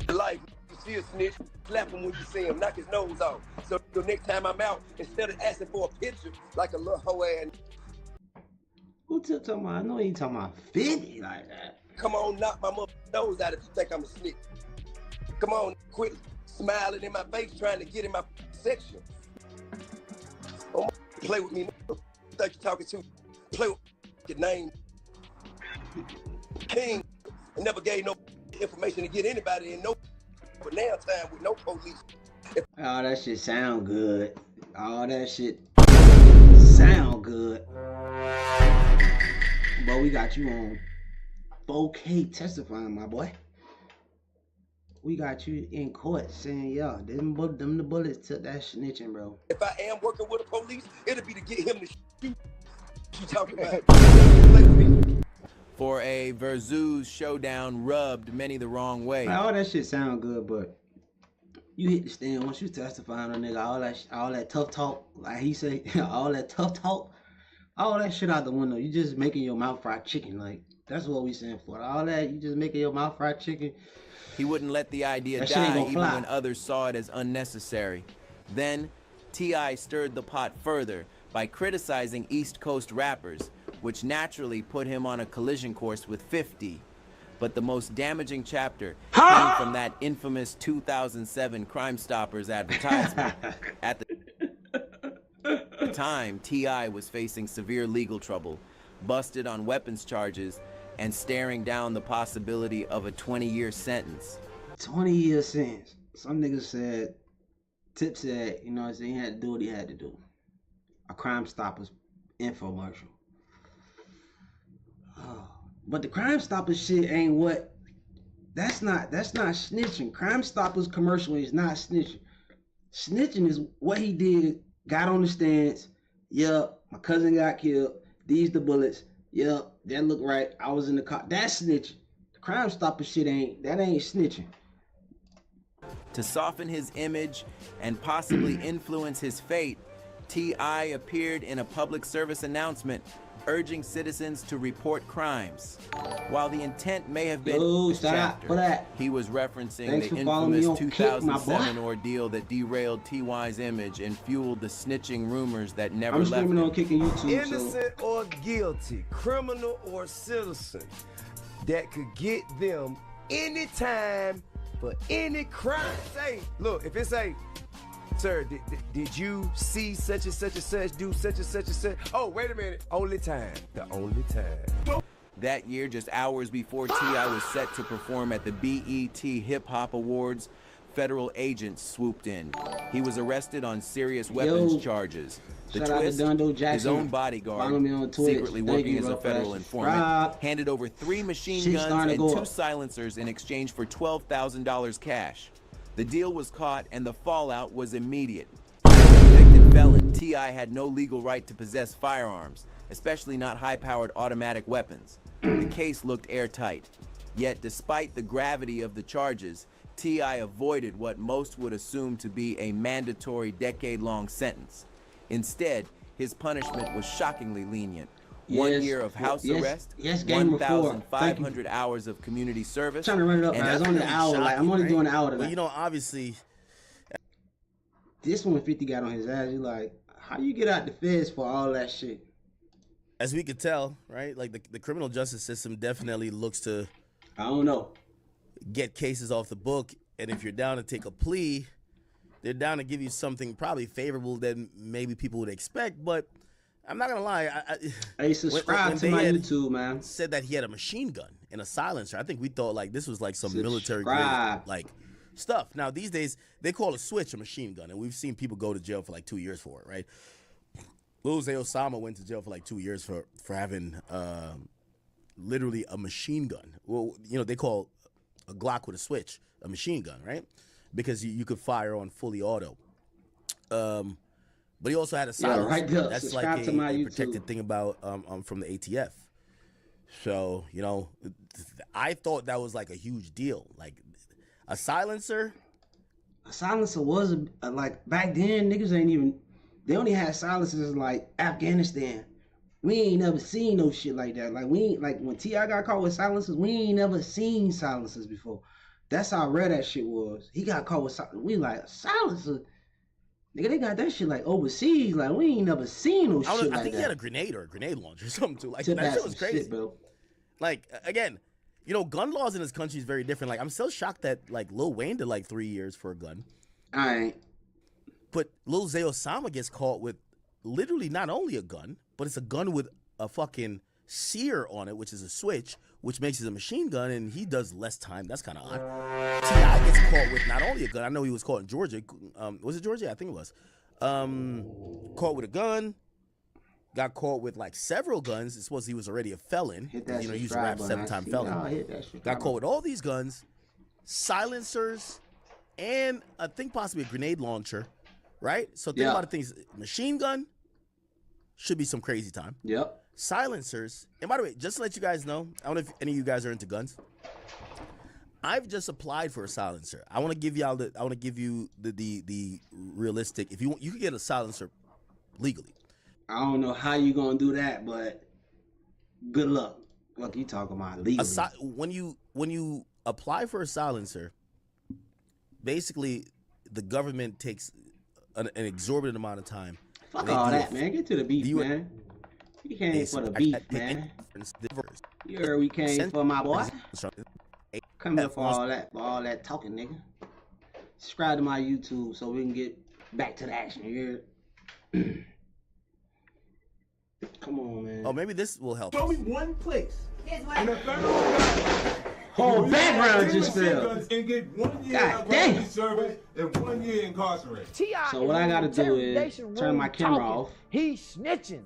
[SPEAKER 5] Life, you see a snitch, slap him when you see him, knock his nose off. So the next time I'm out, instead of asking for a picture like a little hoe ass.
[SPEAKER 2] Who talking about? I know he ain't talking about 50 like that.
[SPEAKER 5] Come on, knock my nose out if you think I'm a snitch. Come on, quit smiling in my face trying to get in my section. Don't play with me. Who think you're talking to? Play with your name. King never gave no information to get anybody in no. But now time with no police.
[SPEAKER 2] All that shit sound good. All that shit sound good. But we got you on 4K testifying, my boy. We got you in court saying, yeah, them the bullets took that snitching, bro.
[SPEAKER 5] If I am working with the police, it'll be to get him to shoot. You talking about? Play with me.
[SPEAKER 12] For a versus showdown rubbed many the wrong way.
[SPEAKER 2] Man, all that shit sound good, but you hit the stand once you testifying on nigga, all that tough talk, like he say, all that tough talk, all that shit out the window. You just making your mouth fried chicken, like that's what we saying for. All that, you just making your mouth fried chicken.
[SPEAKER 12] He wouldn't let the idea die even when others saw it as unnecessary. Then, T.I. stirred the pot further by criticizing East Coast rappers, which naturally put him on a collision course with 50. But the most damaging chapter came from that infamous 2007 Crime Stoppers advertisement. At the time, T.I. was facing severe legal trouble, busted on weapons charges, and staring down the possibility of a 20-year sentence.
[SPEAKER 2] 20-year sentence. Some niggas said, Tip said, you know what I'm saying, he had to do what he had to do. A Crime Stoppers infomercial. Oh. But the Crime Stoppers shit ain't what. That's not snitching. Crime Stoppers commercial is not snitching. Snitching is what he did. Got on the stands. Yup, my cousin got killed. These the bullets. Yup, that look right. I was in the car. That's snitching. The Crime Stoppers shit ain't snitching.
[SPEAKER 12] To soften his image and possibly influence his fate, T.I. appeared in a public service announcement urging citizens to report crimes. While the intent may have been this chapter, he was referencing the infamous 2007 ordeal that derailed T.Y.'s image and fueled the snitching rumors that never left him.
[SPEAKER 2] I'm streaming on Kicking YouTube.
[SPEAKER 5] Innocent or guilty, criminal or citizen, that could get them any time for any crime. Say, look, if it's a, sir, did you see such and such and such, do such and such and such? Oh, wait a minute. Only time. The only time.
[SPEAKER 12] That year, just hours before T.I. was set to perform at the BET Hip Hop Awards, federal agents swooped in. He was arrested on serious weapons charges. The twist, his own bodyguard, secretly working as a federal informant, handed over 3 machine guns and 2 silencers in exchange for $12,000 cash. The deal was caught and the fallout was immediate. As a convicted felon, T.I. had no legal right to possess firearms, especially not high-powered automatic weapons. The case looked airtight. Yet, despite the gravity of the charges, T.I. avoided what most would assume to be a mandatory decade-long sentence. Instead, his punishment was shockingly lenient. 1 year of house arrest, 1,500 hours of community service.
[SPEAKER 2] I'm trying to run it up, man. It's only an hour. Like, I'm only doing an hour tonight.
[SPEAKER 1] Well, you know, obviously,
[SPEAKER 2] this one 50 got on his ass. You like, how you get out the feds for all that shit?
[SPEAKER 1] As we could tell, right? Like the criminal justice system definitely looks to,
[SPEAKER 2] I don't know,
[SPEAKER 1] get cases off the book. And if you're down to take a plea, they're down to give you something probably favorable than maybe people would expect. But I'm not gonna lie.
[SPEAKER 2] Hey, subscribe to my YouTube, man.
[SPEAKER 1] Said that he had a machine gun and a silencer. I think we thought like this was like some military grade like stuff. Now these days they call a switch a machine gun, and we've seen people go to jail for like 2 years for it, right? Lil Zay Osama went to jail for like 2 years for having literally a machine gun. Well, you know, they call a Glock with a switch a machine gun, right? Because you could fire on fully auto. But he also had a silencer.
[SPEAKER 2] Right there.
[SPEAKER 1] That's
[SPEAKER 2] subscribe
[SPEAKER 1] like
[SPEAKER 2] to my
[SPEAKER 1] a protected thing about from the ATF. So, you know, I thought that was like a huge deal. Like a silencer.
[SPEAKER 2] A silencer was like back then. Niggas ain't even. They only had silencers in like Afghanistan. We ain't never seen no shit like that. Like we ain't like when T.I. got caught with silencers. We ain't never seen silencers before. That's how rare that shit was. He got caught with silencers. We like silencer. Nigga, they got that shit like overseas. Like we ain't never seen no shit like that.
[SPEAKER 1] I think he had a grenade or a grenade launcher or something too. Like that shit was crazy,
[SPEAKER 2] shit, bro.
[SPEAKER 1] Like again, you know, gun laws in this country is very different. Like I'm still shocked that like Lil Wayne did like 3 years for a gun.
[SPEAKER 2] I ain't.
[SPEAKER 1] But Lil Zay Osama gets caught with literally not only a gun, but it's a gun with a fucking sear on it, which is a switch, which makes it a machine gun, and he does less time. That's kind of odd. T.I. gets caught with not only a gun. I know he was caught in Georgia. Was it Georgia? I think it was. Caught with a gun. Got caught with like several guns. It's supposed he was already a felon. You know, he used to rap 7-time felon. Got caught with all these guns, silencers, and I think possibly a grenade launcher. Right? So think about the things. Machine gun should be some crazy time.
[SPEAKER 2] Yep.
[SPEAKER 1] Silencers. And by the way, just to let you guys know, I don't know if any of you guys are into guns. I've just applied for a silencer. I want to give y'all the realistic. If you could get a silencer legally.
[SPEAKER 2] I don't know how you gonna do that, but good luck. What you talking about legally?
[SPEAKER 1] When you apply for a silencer, basically the government takes an exorbitant amount of time.
[SPEAKER 2] Fuck all that, man. Get to the beef, man. We came for the beef, man. You heard we came for my boy. Come here for all that talking, nigga. Subscribe to my YouTube so we can get back to the action. You heard? Come on, man.
[SPEAKER 1] Oh, maybe this will help.
[SPEAKER 16] Show me one place.
[SPEAKER 2] Whole background just fell.
[SPEAKER 16] And get 1 year
[SPEAKER 2] God damn.
[SPEAKER 16] of service and 1 year incarcerated.
[SPEAKER 2] So what I gotta do is turn my camera off.
[SPEAKER 17] He's snitching.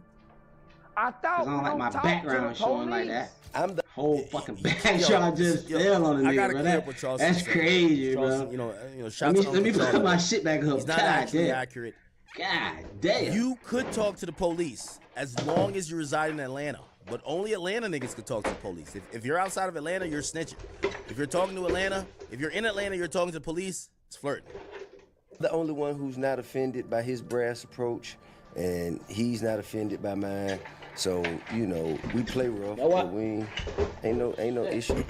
[SPEAKER 17] I thought
[SPEAKER 2] Cause I don't like my background showing like that.
[SPEAKER 8] I'm the
[SPEAKER 2] whole fucking backshot just fell on the nigga, bro. That's crazy, bro.
[SPEAKER 1] You know,
[SPEAKER 2] Let me put my shit back up.
[SPEAKER 1] He's not
[SPEAKER 2] God
[SPEAKER 1] actually
[SPEAKER 2] damn.
[SPEAKER 1] accurate.
[SPEAKER 2] God damn.
[SPEAKER 1] You could talk to the police as long as you reside in Atlanta, but only Atlanta niggas could talk to the police. If you're outside of Atlanta, you're snitching. If you're talking to Atlanta, if you're in Atlanta, you're talking to the police, it's flirting.
[SPEAKER 8] the only one who's not offended by his brass approach, and he's not offended by mine. So, you know, we play rough, but we ain't no issue.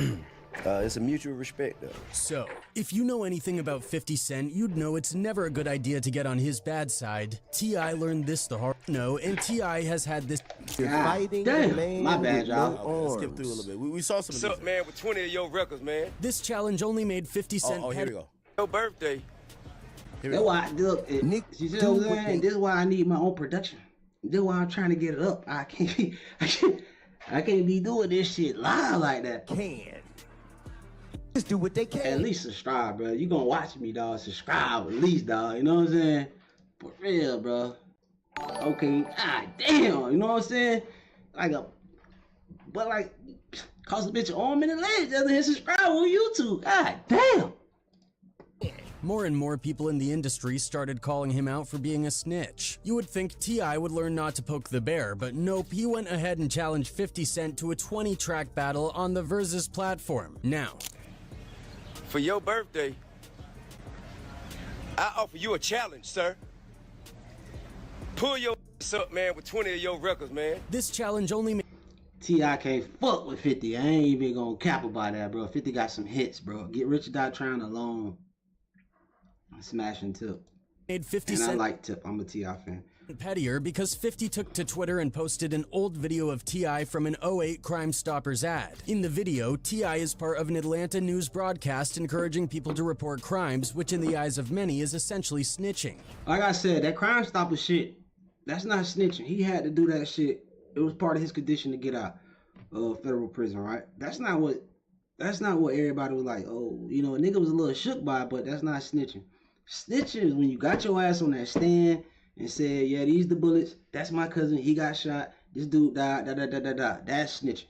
[SPEAKER 8] It's a mutual respect, though.
[SPEAKER 18] So, if you know anything about 50 Cent, you'd know it's never a good idea to get on his bad side. T.I. learned this the hard way, and T.I. has had this.
[SPEAKER 8] You're fighting a man
[SPEAKER 2] my bad, y'all.
[SPEAKER 1] Let's skip through a little bit. We saw some of these.
[SPEAKER 4] What's up, man, with 20 of your records, man?
[SPEAKER 18] This challenge only made 50 Cent.
[SPEAKER 1] Oh, here we go.
[SPEAKER 4] Your birthday.
[SPEAKER 2] That's why, look, you see what I'm saying? This is why I need my own production. This is why I'm trying to get it up. I can't be doing this shit live like that.
[SPEAKER 14] Just do what they can.
[SPEAKER 2] At least subscribe, bro. You gonna watch me, dog. Subscribe at least, dog. You know what I'm saying? For real, bro. Okay, god damn. You know what I'm saying? But cost a bitch an arm and a leg just to hit subscribe on YouTube. God damn.
[SPEAKER 18] More and more people in the industry started calling him out for being a snitch. You would think T.I. would learn not to poke the bear, but nope, he went ahead and challenged 50 Cent to a 20-track battle on the Versus platform. Now,
[SPEAKER 4] for your birthday, I offer you a challenge, sir. Pull your up, man, with 20 of your records, man.
[SPEAKER 18] This challenge only made
[SPEAKER 2] T.I. can't fuck with 50. I ain't even gonna cap about that, bro. 50 got some hits, bro. Get Rich or Die Trying alone. Smashing Tip.
[SPEAKER 18] Made 50
[SPEAKER 2] and
[SPEAKER 18] Cent.
[SPEAKER 2] I like Tip. I'm a T.I. fan.
[SPEAKER 18] Pettier because 50 took to Twitter and posted an old video of T.I. from an 08 Crime Stoppers ad. In the video, T.I. is part of an Atlanta news broadcast encouraging people to report crimes, which in the eyes of many is essentially snitching.
[SPEAKER 2] Like I said, that Crime Stopper shit, that's not snitching. He had to do that shit. It was part of his condition to get out of federal prison, right? That's not what everybody was like, oh, you know, a nigga was a little shook by it, but that's not snitching. Snitching is when you got your ass on that stand and said, yeah, these the bullets. That's my cousin. He got shot. This dude died. That's snitching.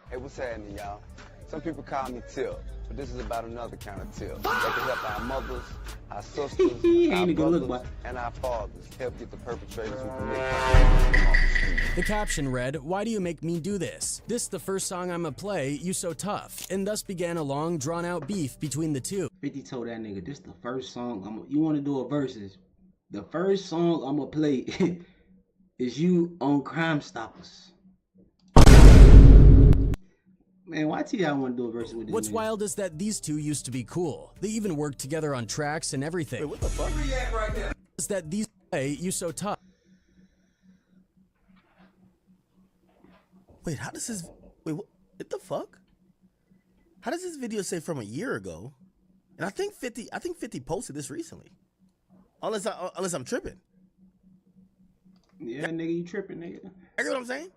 [SPEAKER 19] Hey, what's happening, y'all? Some people call me Tip, but this is about another kind of Tip. That can help our mothers, our sisters, our brothers, and our fathers help get the perpetrators who commit crimes off the street.
[SPEAKER 18] The caption read, "Why do you make me do this? This the first song I'ma play, you so tough." And thus began a long, drawn-out beef between the two.
[SPEAKER 2] 50 told that nigga, this the first song, you want to do a versus. The first song I'm gonna play is you on Crime Stoppers. Man, why T.I. want to do a versus with this
[SPEAKER 18] What's
[SPEAKER 2] nigga?
[SPEAKER 18] wild is that these two used to be cool. They even worked together on tracks and everything.
[SPEAKER 1] Wait, what the fuck?
[SPEAKER 19] Where you at right now?
[SPEAKER 18] Is that these play you so tough?
[SPEAKER 1] Wait, how does this? Wait, what the fuck? How does this video say from a year ago? And I think 50 posted this recently. Unless I'm tripping.
[SPEAKER 2] Yeah, nigga, you tripping, nigga.
[SPEAKER 1] You get what I'm saying?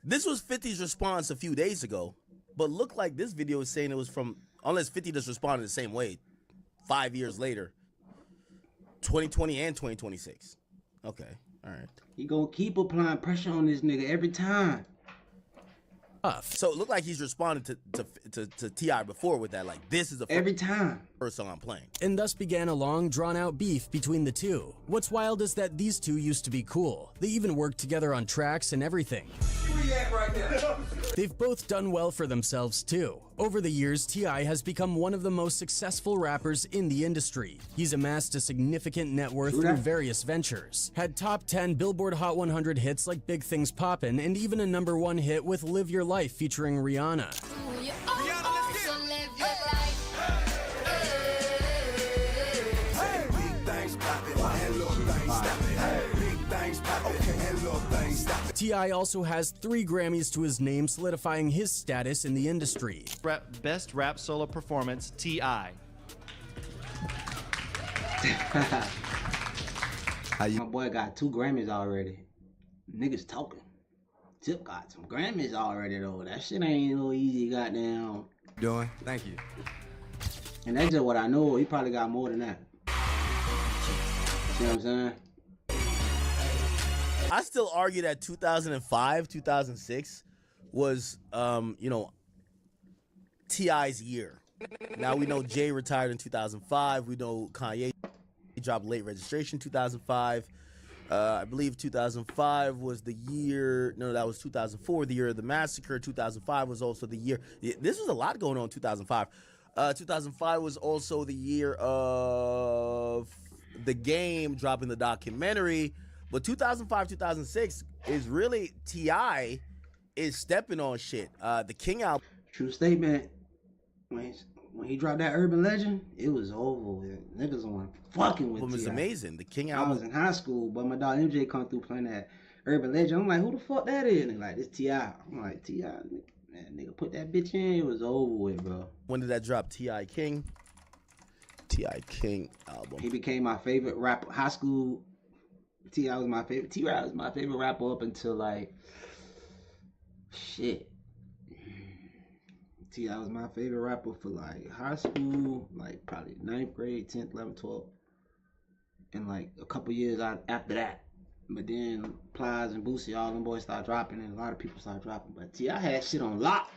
[SPEAKER 1] This was 50's response a few days ago, but looked like this video is saying it was from, unless 50 just responded the same way 5 years later, 2020 and 2026. Okay, all right.
[SPEAKER 2] He gonna keep applying pressure on this nigga every time.
[SPEAKER 1] So it looked like he's responded to T.I. before with that, like, this is the
[SPEAKER 2] every time
[SPEAKER 1] first song I'm playing.
[SPEAKER 18] And thus began a long, drawn-out beef between the two. What's wild is that these two used to be cool. They even worked together on tracks and everything.
[SPEAKER 19] Where you at right now?
[SPEAKER 18] They've both done well for themselves too. Over the years, T.I. has become one of the most successful rappers in the industry. He's amassed a significant net worth through various ventures. Had top 10 Billboard Hot 100 hits like Big Things Poppin', and even a #1 hit with Live Your Life featuring Rihanna. T.I. also has 3 Grammys to his name, solidifying his status in the industry.
[SPEAKER 20] Best rap solo performance, T.I.
[SPEAKER 2] My boy got 2 Grammys already. Niggas talking. Tip got some Grammys already though. That shit ain't no easy goddamn.
[SPEAKER 21] Doing? Thank you.
[SPEAKER 2] And that's just what I know. He probably got more than that. See what I'm saying?
[SPEAKER 1] I still argue that 2005, 2006 was, T.I.'s year. Now we know Jay retired in 2005. We know Kanye dropped Late Registration 2005. I believe 2005 was the year. No, that was 2004, the year of the massacre. 2005 was also the year. This was a lot going on in 2005. 2005 was also the year of The Game dropping the documentary. But 2005, 2006 is really T.I. is stepping on shit. The King album.
[SPEAKER 2] True statement. When he dropped that Urban Legend, it was over with. Niggas on fucking with T.I.
[SPEAKER 1] It was amazing. The King
[SPEAKER 2] I
[SPEAKER 1] album.
[SPEAKER 2] was in high school, but my dog MJ come through playing that Urban Legend. I'm like, who the fuck that is? And they like, this T.I. I'm like, T.I. Man, nigga put that bitch in. It was over with, bro.
[SPEAKER 1] When did that drop? T.I. King. T.I. King album.
[SPEAKER 2] He became my favorite rapper. High school, T.I. was my favorite. T.I. was my favorite rapper up until like, shit. T.I. was my favorite rapper for like high school, like probably 9th grade, 10th, 11th, 12th. And like a couple years after that. But then Plies and Boosie, all them boys started dropping and a lot of people started dropping. But T.I. had shit on lock.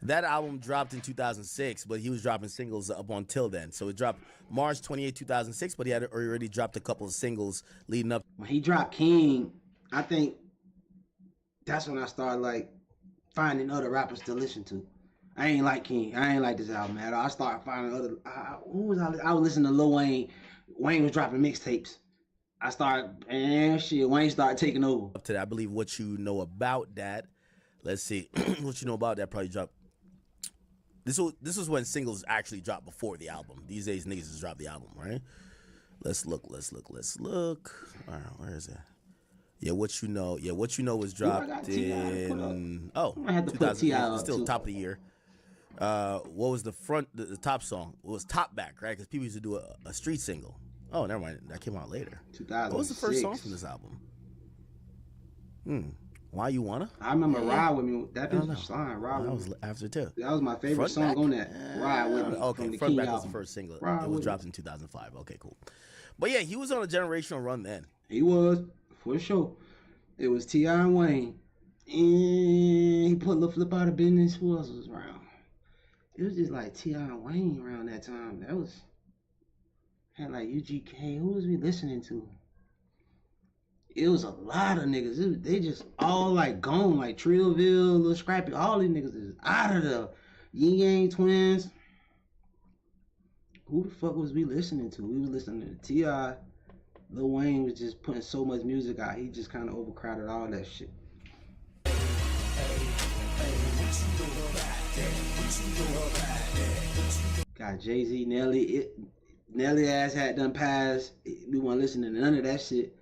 [SPEAKER 1] That album dropped in 2006, but he was dropping singles up until then. So it dropped March 28, 2006, but he had already dropped a couple of singles leading up.
[SPEAKER 2] When he dropped King, I think that's when I started like finding other rappers to listen to. I ain't like King. I ain't like this album at all. I started finding other. I was listening to Lil Wayne. Wayne was dropping mixtapes. I started, and shit, Wayne started taking over.
[SPEAKER 1] Up to that, I believe What You Know About That. Let's see. What You Know About That probably dropped. This was when singles actually dropped before the album. These days, niggas just drop the album, right? Let's look. All right, where is it? Yeah, What You Know. Yeah, What You Know was dropped in. Oh, 2000. Still top of the year. What was the top song? It was Top Back, right? Because people used to do a street single. Oh, never mind. That came out later.
[SPEAKER 2] 2006.
[SPEAKER 1] What was the first song from this album? Why You Wanna?
[SPEAKER 2] I remember Ride With Me. That bitch was slime. Ride With Me.
[SPEAKER 1] That was after too.
[SPEAKER 2] That was my favorite song on that. Ride With Me.
[SPEAKER 1] Okay, Front Back was the first single. It was dropped in 2005. Okay, cool. But yeah, he was on a generational run then.
[SPEAKER 2] He was, for sure. It was T.I. and Wayne. And he put Lil Flip Out of Business. Who else was around? It was just like T.I. and Wayne around that time. That was, had like UGK. Who was we listening to? It was a lot of niggas. They just all like gone. Like Trillville, Lil Scrappy. All these niggas is out of the Yin Yang Twins. Who the fuck was we listening to? We was listening to T.I. Lil Wayne was just putting so much music out. He just kind of overcrowded all that shit. Got Jay-Z, Nelly. Nelly ass had done passed. We weren't listening to none of that shit.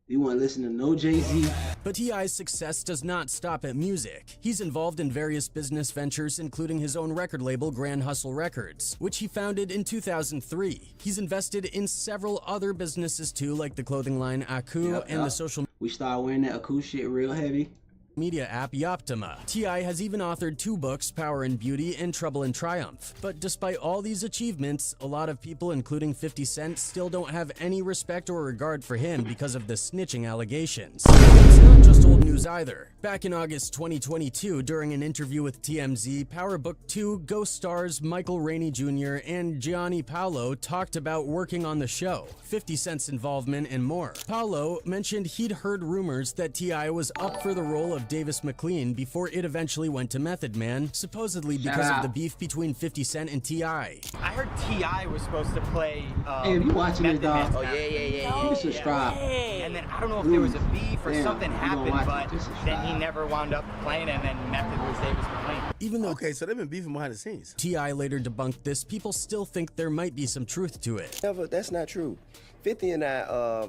[SPEAKER 2] We weren't listening to no Jay-Z.
[SPEAKER 18] But T.I.'s success does not stop at music. He's involved in various business ventures, including his own record label, Grand Hustle Records, which he founded in 2003. He's invested in several other businesses too, like the clothing line Aku and the social
[SPEAKER 2] We started wearing that Aku shit real heavy.
[SPEAKER 18] Media app Yoptima. T.I. has even authored 2 books, Power and Beauty and Trouble and Triumph. But despite all these achievements, a lot of people, including 50 Cent, still don't have any respect or regard for him because of the snitching allegations. It's not just old news either. Back in August 2022, during an interview with TMZ, Power Book 2 Ghost stars Michael Rainey Jr. and Gianni Paolo talked about working on the show, 50 Cent's involvement, and more. Paolo mentioned he'd heard rumors that T.I. was up for the role of of Davis McLean before it eventually went to Method Man, supposedly because of the beef between 50 Cent and T.I.
[SPEAKER 21] I heard T.I. was supposed to play.
[SPEAKER 2] Hey, if you watching this, dog,
[SPEAKER 21] oh yeah.
[SPEAKER 2] you subscribe.
[SPEAKER 21] And then I don't know if there was a beef or something happened, but then he never wound up playing, and then Method was Davis McLean.
[SPEAKER 18] Even though
[SPEAKER 1] so they've been beefing behind the scenes.
[SPEAKER 18] T.I. later debunked this, people still think there might be some truth to it.
[SPEAKER 8] Never, that's not true. 50 and I,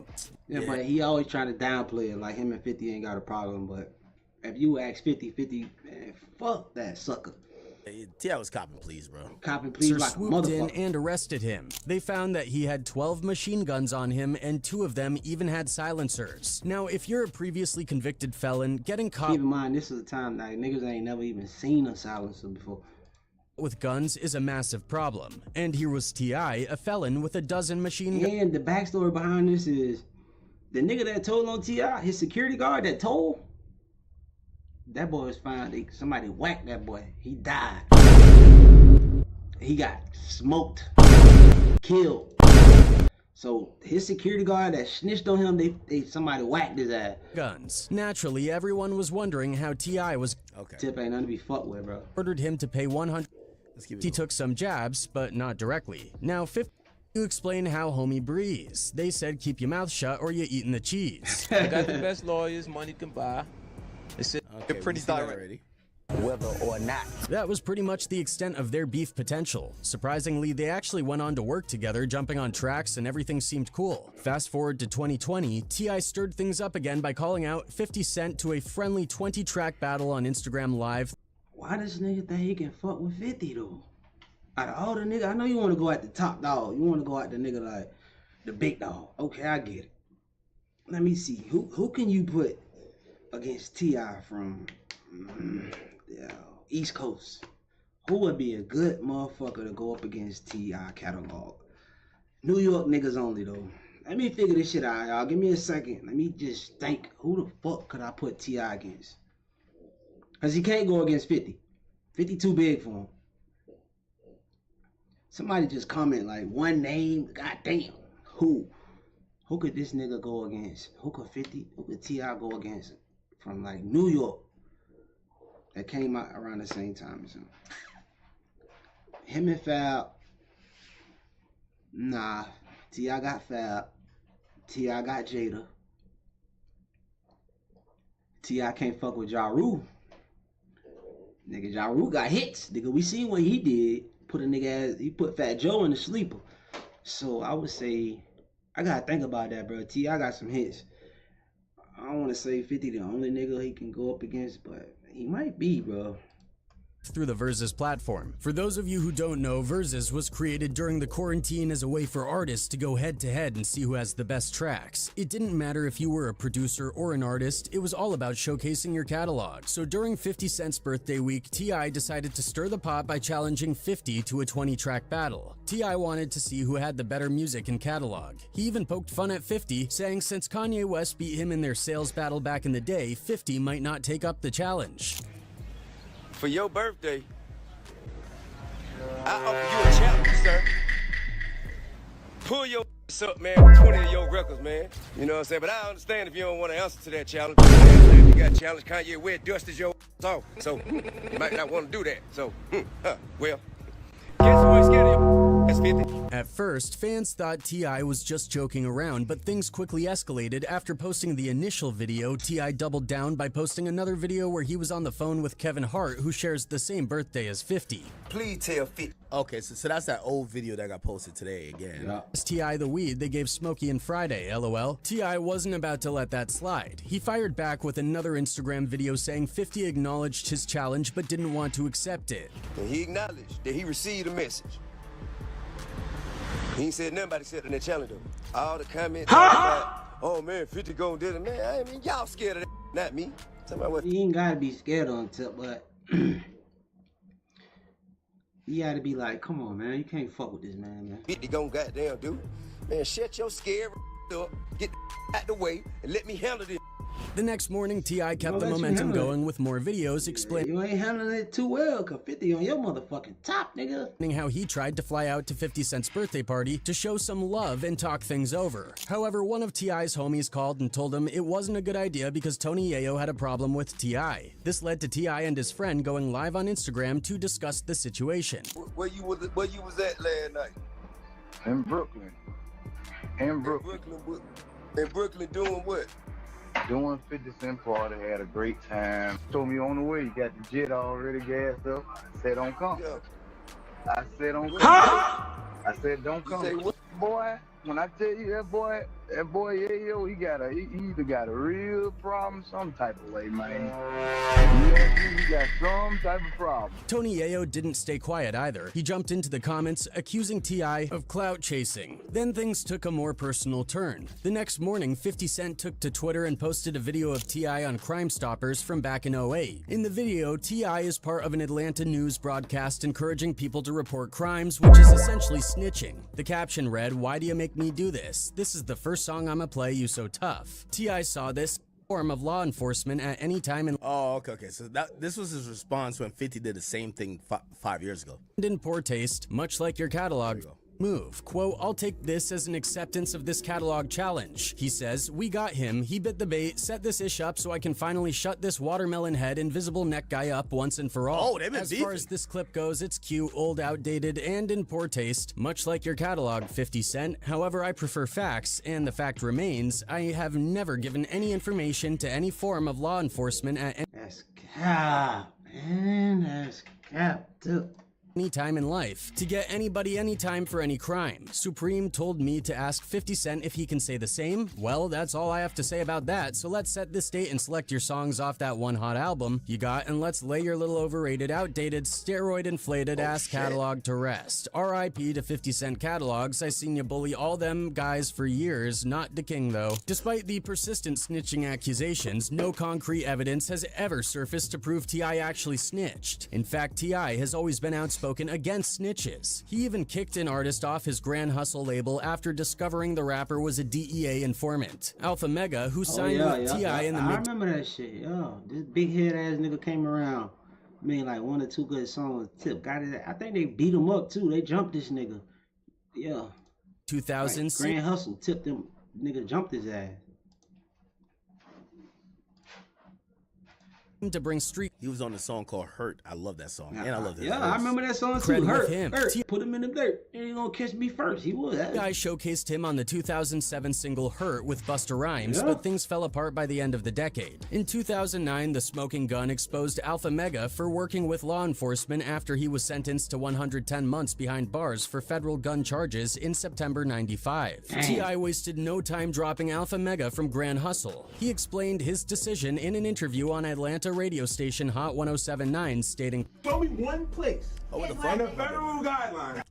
[SPEAKER 2] but he always trying to downplay it, like him and 50 ain't got a problem, but if you ask 50, man, fuck that sucker.
[SPEAKER 1] T.I. was copping please, bro.
[SPEAKER 2] Copping please
[SPEAKER 18] Sir
[SPEAKER 2] like a
[SPEAKER 18] swooped in
[SPEAKER 2] motherfucker.
[SPEAKER 18] and arrested him. They found that he had 12 machine guns on him, and 2 of them even had silencers. Now, if you're a previously convicted felon, getting caught
[SPEAKER 2] Keep in mind, this is a time that niggas ain't never even seen a silencer before.
[SPEAKER 18] with guns is a massive problem. And here was T.I., a felon with a dozen machine guns.
[SPEAKER 2] And the backstory behind this is the nigga that told on T.I., his security guard that told, that boy was found. Somebody whacked that boy. He died. He got smoked, killed. So his security guard that snitched on him, somebody whacked his ass.
[SPEAKER 18] Guns. Naturally, everyone was wondering how T.I. was.
[SPEAKER 2] Tip ain't nothing to be fucked with, bro.
[SPEAKER 18] Ordered him to pay 100. He took some jabs, but not directly. Now, 50. To explain how homie breathes. They said keep your mouth shut or you're eating the cheese.
[SPEAKER 10] I got the best lawyers money can buy. It's
[SPEAKER 9] pretty direct.
[SPEAKER 14] Whether or not.
[SPEAKER 18] That was pretty much the extent of their beef potential. Surprisingly, they actually went on to work together, jumping on tracks, and everything seemed cool. Fast forward to 2020, T.I. stirred things up again by calling out 50 Cent to a friendly 20-track battle on Instagram Live.
[SPEAKER 2] Why does nigga think he can fuck with 50 though? Out of all the nigga, I know you want to go at the top dog. You want to go at the nigga like the big dog. Okay, I get it. Let me see. Who can you put against T.I. from East Coast? Who would be a good motherfucker to go up against T.I. catalog? New York niggas only though. Let me figure this shit out, y'all. Give me a second. Let me just think. Who the fuck could I put T.I. against? Cause he can't go against 50. 50 too big for him. Somebody just comment like one name. Goddamn. Who could this nigga go against? Who could T.I. go against from like New York that came out around the same time as him? Him and Fab. Nah. T.I. got Fab. T.I. got Jada. T.I. can't fuck with Ja Rule. Nigga, Ja Rule got hits. Nigga, we seen what he did. He put Fat Joe in the sleeper. So I would say, I gotta think about that, bro. T.I. got some hits. I don't want to say 50 the only nigga he can go up against, but he might be, bro.
[SPEAKER 18] Through the Verzuz platform. For those of you who don't know, Verzuz was created during the quarantine as a way for artists to go head to head and see who has the best tracks. It didn't matter if you were a producer or an artist, it was all about showcasing your catalog. So during 50 Cent's birthday week, T.I. decided to stir the pot by challenging 50 to a 20-track battle. T.I. wanted to see who had the better music and catalog. He even poked fun at 50, saying since Kanye West beat him in their sales battle back in the day, 50 might not take up the challenge.
[SPEAKER 19] For your birthday, I offer you a challenge, sir. Pull your ass up, man, with 20 of your records, man. You know what I'm saying? But I understand if you don't want to answer to that challenge. If you got challenged, Kanye West dusted your ass off. So, you might not want to do that. So, well, guess who ain't scared of you? That's 50.
[SPEAKER 18] At first, fans thought T.I. was just joking around, but things quickly escalated. After posting the initial video, T.I. doubled down by posting another video where he was on the phone with Kevin Hart, who shares the same birthday as 50.
[SPEAKER 19] Please tell 50.
[SPEAKER 1] Okay, so that's that old video that got posted today again.
[SPEAKER 18] Yeah. As T.I. the weed they gave Smokey and Friday, LOL. T.I. wasn't about to let that slide. He fired back with another Instagram video saying 50 acknowledged his challenge but didn't want to accept it.
[SPEAKER 19] And he acknowledged that he received a message. He ain't said nothing about accepting that challenge though. All the comments about, oh man, 50 gon' do it. Man, I mean, y'all scared of that, not me.
[SPEAKER 2] He ain't gotta be scared on tip, but you gotta be like, come on, man, you can't fuck with this man.
[SPEAKER 19] 50 gon' goddamn do. Man, shut your scared up, get out the way, and let me handle this.
[SPEAKER 18] The next morning, T.I. kept the momentum going with more videos explaining
[SPEAKER 2] You ain't handling it too well, cause 50 on your motherfucking top, nigga.
[SPEAKER 18] how he tried to fly out to 50 Cent's birthday party to show some love and talk things over. However, one of T.I.'s homies called and told him it wasn't a good idea because Tony Yayo had a problem with T.I. This led to T.I. and his friend going live on Instagram to discuss the situation.
[SPEAKER 5] Where you was at last night?
[SPEAKER 15] In Brooklyn. In Brooklyn.
[SPEAKER 5] In Brooklyn doing what?
[SPEAKER 15] Doing 50 Cent party, had a great time. Told me on the way, you got the jet already gassed up. I said, don't come.
[SPEAKER 5] Yeah.
[SPEAKER 15] I said, don't come. I said, don't come.
[SPEAKER 5] say what?
[SPEAKER 15] Boy, when I tell you that boy Yayo, he either got a real problem, some type of way, man. He got some type of problem.
[SPEAKER 18] Tony Yayo didn't stay quiet either. He jumped into the comments accusing T.I. of clout chasing. Then things took a more personal turn. The next morning, 50 Cent took to Twitter and posted a video of T.I. on Crime Stoppers from back in 08. In the video, T.I. is part of an Atlanta news broadcast encouraging people to report crimes, which is essentially snitching. The caption read, "Why do you make me do this? This is the first song I'ma play, you so tough." T.I. saw this form of law enforcement at any time in
[SPEAKER 1] okay. So this was his response when 50 did the same thing 5 years ago.
[SPEAKER 18] in poor taste, much like your catalog move. Quote, "I'll take this as an acceptance of this catalog challenge." He says, "We got him. He bit the bait. Set this ish up so I can finally shut this watermelon head invisible neck guy up once and for all."
[SPEAKER 1] Oh, they've been
[SPEAKER 18] As
[SPEAKER 1] beefing.
[SPEAKER 18] far as this clip goes, it's cute, old, outdated, and in poor taste, much like your catalog, 50 Cent. However, I prefer facts, and the fact remains, I have never given any information to any form of law enforcement at
[SPEAKER 2] That's cap, man. That's cap, too.
[SPEAKER 18] any time in life to get anybody anytime for any crime. Supreme told me to ask 50 Cent if he can say the same. Well, that's all I have to say about that, so let's set this date and select your songs off that one hot album you got, and let's lay your little overrated, outdated, steroid-inflated ass catalog to rest. RIP to 50 Cent catalogs. I seen you bully all them guys for years, not the king though. Despite the persistent snitching accusations, no concrete evidence has ever surfaced to prove T.I. actually snitched. In fact, T.I. has always been outspoken against snitches. He even kicked an artist off his Grand Hustle label after discovering the rapper was a DEA informant. Alpha Mega, who signed with T.I. in the
[SPEAKER 2] I remember that shit, this big head ass nigga came around, made like 1 or 2 good songs. Tip got it. I think they beat him up too. They jumped this nigga.
[SPEAKER 18] 2006.
[SPEAKER 2] Grand Hustle tipped him. Nigga jumped his ass.
[SPEAKER 18] To bring street.
[SPEAKER 1] He was on the song called "Hurt." I love that song, and I love this.
[SPEAKER 2] I remember that song too. Hurt. Put him in the dirt. And you gonna catch me first. He was.
[SPEAKER 18] Guy showcased him on the 2007 single "Hurt" with Busta Rhymes, but things fell apart by the end of the decade. In 2009, the Smoking Gun exposed Alpha Mega for working with law enforcement after he was sentenced to 110 months behind bars for federal gun charges in September '95. T.I. wasted no time dropping Alpha Mega from Grand Hustle. He explained his decision in an interview on Atlanta radio station Hot 107.9, stating,
[SPEAKER 16] Show me one place.
[SPEAKER 1] Oh, the
[SPEAKER 16] Under federal guidelines.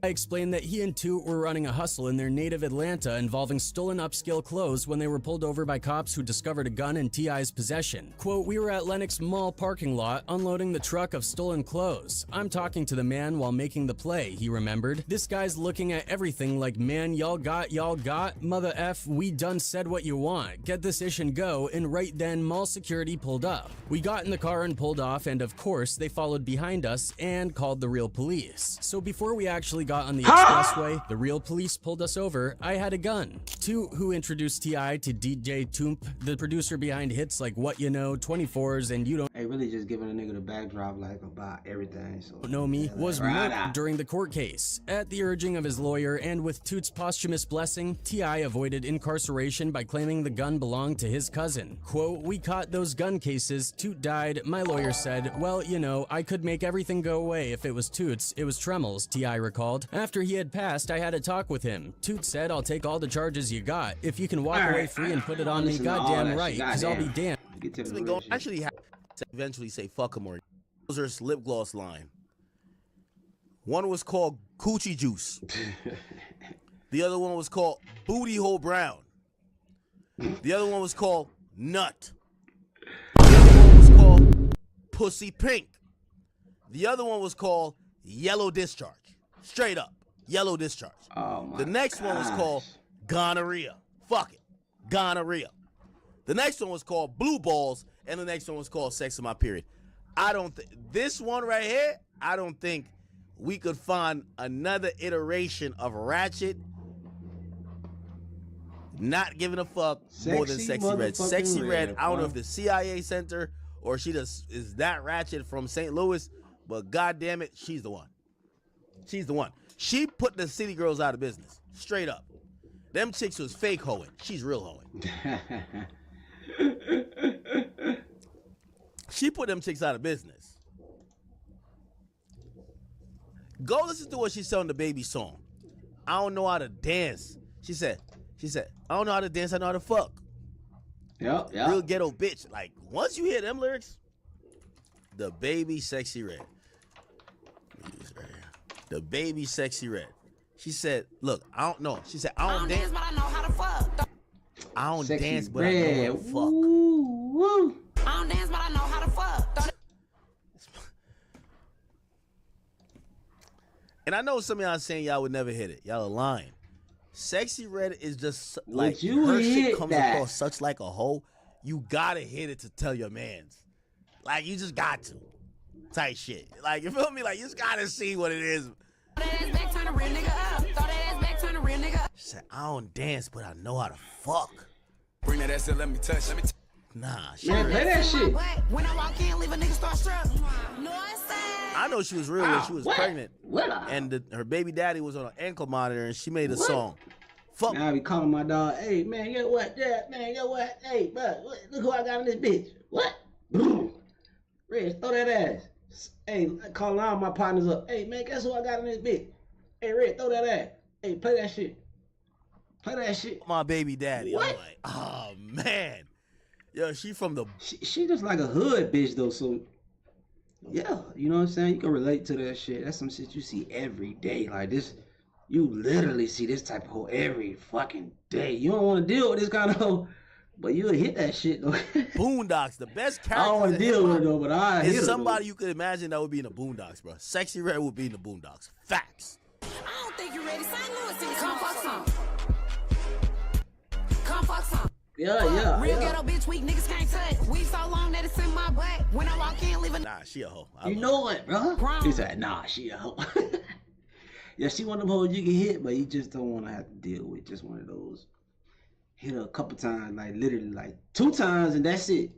[SPEAKER 18] I explained that he and Toot were running a hustle in their native Atlanta involving stolen upscale clothes when they were pulled over by cops who discovered a gun in T.I.'s possession. Quote, "We were at Lenox Mall parking lot unloading the truck of stolen clothes. I'm talking to the man while making the play," he remembered. "This guy's looking at everything like, man, y'all got, mother F, we done said what you want. Get this ish and go," and right then mall security pulled up. We got in the car and pulled off, and of course they followed behind us and called the real police. So before we actually got on the expressway, the real police pulled us over. I had a gun. Toot, who introduced T.I. to DJ Toomp, the producer behind hits like What You Know, 24s, and You Don't
[SPEAKER 2] really just giving a nigga the backdrop like about everything. So
[SPEAKER 18] Know Me, was murdered during the court case. At the urging of his lawyer and with Toot's posthumous blessing, T.I. avoided incarceration by claiming the gun belonged to his cousin. Quote, "We caught those gun cases. Toot died. My lawyer said, well, you know, I could make everything go away if it was Toot's. It was Tremel's," T.I. recalled. After he had passed, I had a talk with him. Toot said, "I'll take all the charges you got. If you can walk away free and put it on me, goddamn right, because I'll be damned."
[SPEAKER 1] It's been going. Actually, have to eventually say "fuck him" or Bowser's lip gloss line. One was called Coochie Juice. The other one was called Booty Hole Brown. The other one was called Nut. The other one was called Pussy Pink. The other one was called Yellow Discharge. Straight up, Yellow Discharge. The next one was called Gonorrhea. Fuck it, Gonorrhea. The next one was called Blue Balls, and the next one was called Sex in My Period. I don't think this one right here, I don't think we could find another iteration of Ratchet not giving a fuck more than Sexy Red. Sexy Red, I don't know if the CIA sent her or she just is that Ratchet from St. Louis, but goddamn it, she's the one. She's the one. She put the city girls out of business, straight up. Them chicks was fake hoeing. She's real hoeing. She put them chicks out of business. Go listen to what she said on the Baby song. I don't know how to dance. She said, I don't know how to dance, I know how to fuck.
[SPEAKER 2] Yep.
[SPEAKER 1] Real ghetto bitch. Like, once you hear them lyrics, the Baby Sexy Red. The Baby Sexy Red. She said, look, I don't know. She said, I don't dance, but I know how to fuck. I don't dance, but I know how to fuck.
[SPEAKER 2] Woo.
[SPEAKER 1] I don't dance, but I know how to fuck. And I know some of y'all saying y'all would never hit it. Y'all are lying. Sexy Red is just like her shit comes across such like a hoe. You gotta hit it to tell your mans. Like, you just got to. Type shit. Like, you feel me? Like, you just gotta see what it is. She said, I don't dance, but I know how to fuck.
[SPEAKER 3] Bring that ass in, let me touch.
[SPEAKER 1] Nah,
[SPEAKER 2] man, play that shit.
[SPEAKER 1] When I walk in, leave a nigga starstruck. I know she was real when she was pregnant. And her baby daddy was on an ankle monitor and she made a song. Fuck.
[SPEAKER 2] Now I be calling my dog, hey, man, get what, that, man, get what, hey, bro, look who I got in this bitch. What? Boom. Red, throw that ass. Hey, calling all my partners up. Hey, man, guess who I got in this bitch? Hey, Red, throw that ass. Hey, play that shit. Play that shit.
[SPEAKER 1] My baby daddy. What? I'm like, oh, man. Yo, she from the...
[SPEAKER 2] She just like a hood bitch, though, so... Yeah, you know what I'm saying? You can relate to that shit. That's some shit you see every day. Like this, you literally see this type of hoe every fucking day. You don't want to deal with this kind of hoe, but you'll hit that shit though.
[SPEAKER 1] Boondocks, the best character.
[SPEAKER 2] I don't want to deal with it though, but I hit
[SPEAKER 1] is
[SPEAKER 2] her,
[SPEAKER 1] somebody
[SPEAKER 2] though.
[SPEAKER 1] you could imagine that would be in the Boondocks, bro. Sexy Red would be in the Boondocks. Facts.
[SPEAKER 22] I don't think you're ready. St. Louis in come fuck some. Come fuck some.
[SPEAKER 2] Yeah.
[SPEAKER 22] Real ghetto bitch, weak niggas can't touch. We so long that it's in my butt. When I walk in, leave a...
[SPEAKER 1] Nah, she a hoe.
[SPEAKER 2] You know it, bro. He said, nah, she a hoe. Yeah, she one of them hoes you can hit, but you just don't want to have to deal with. Just one of those. Hit her a couple times, like literally like 2 times, and that's it.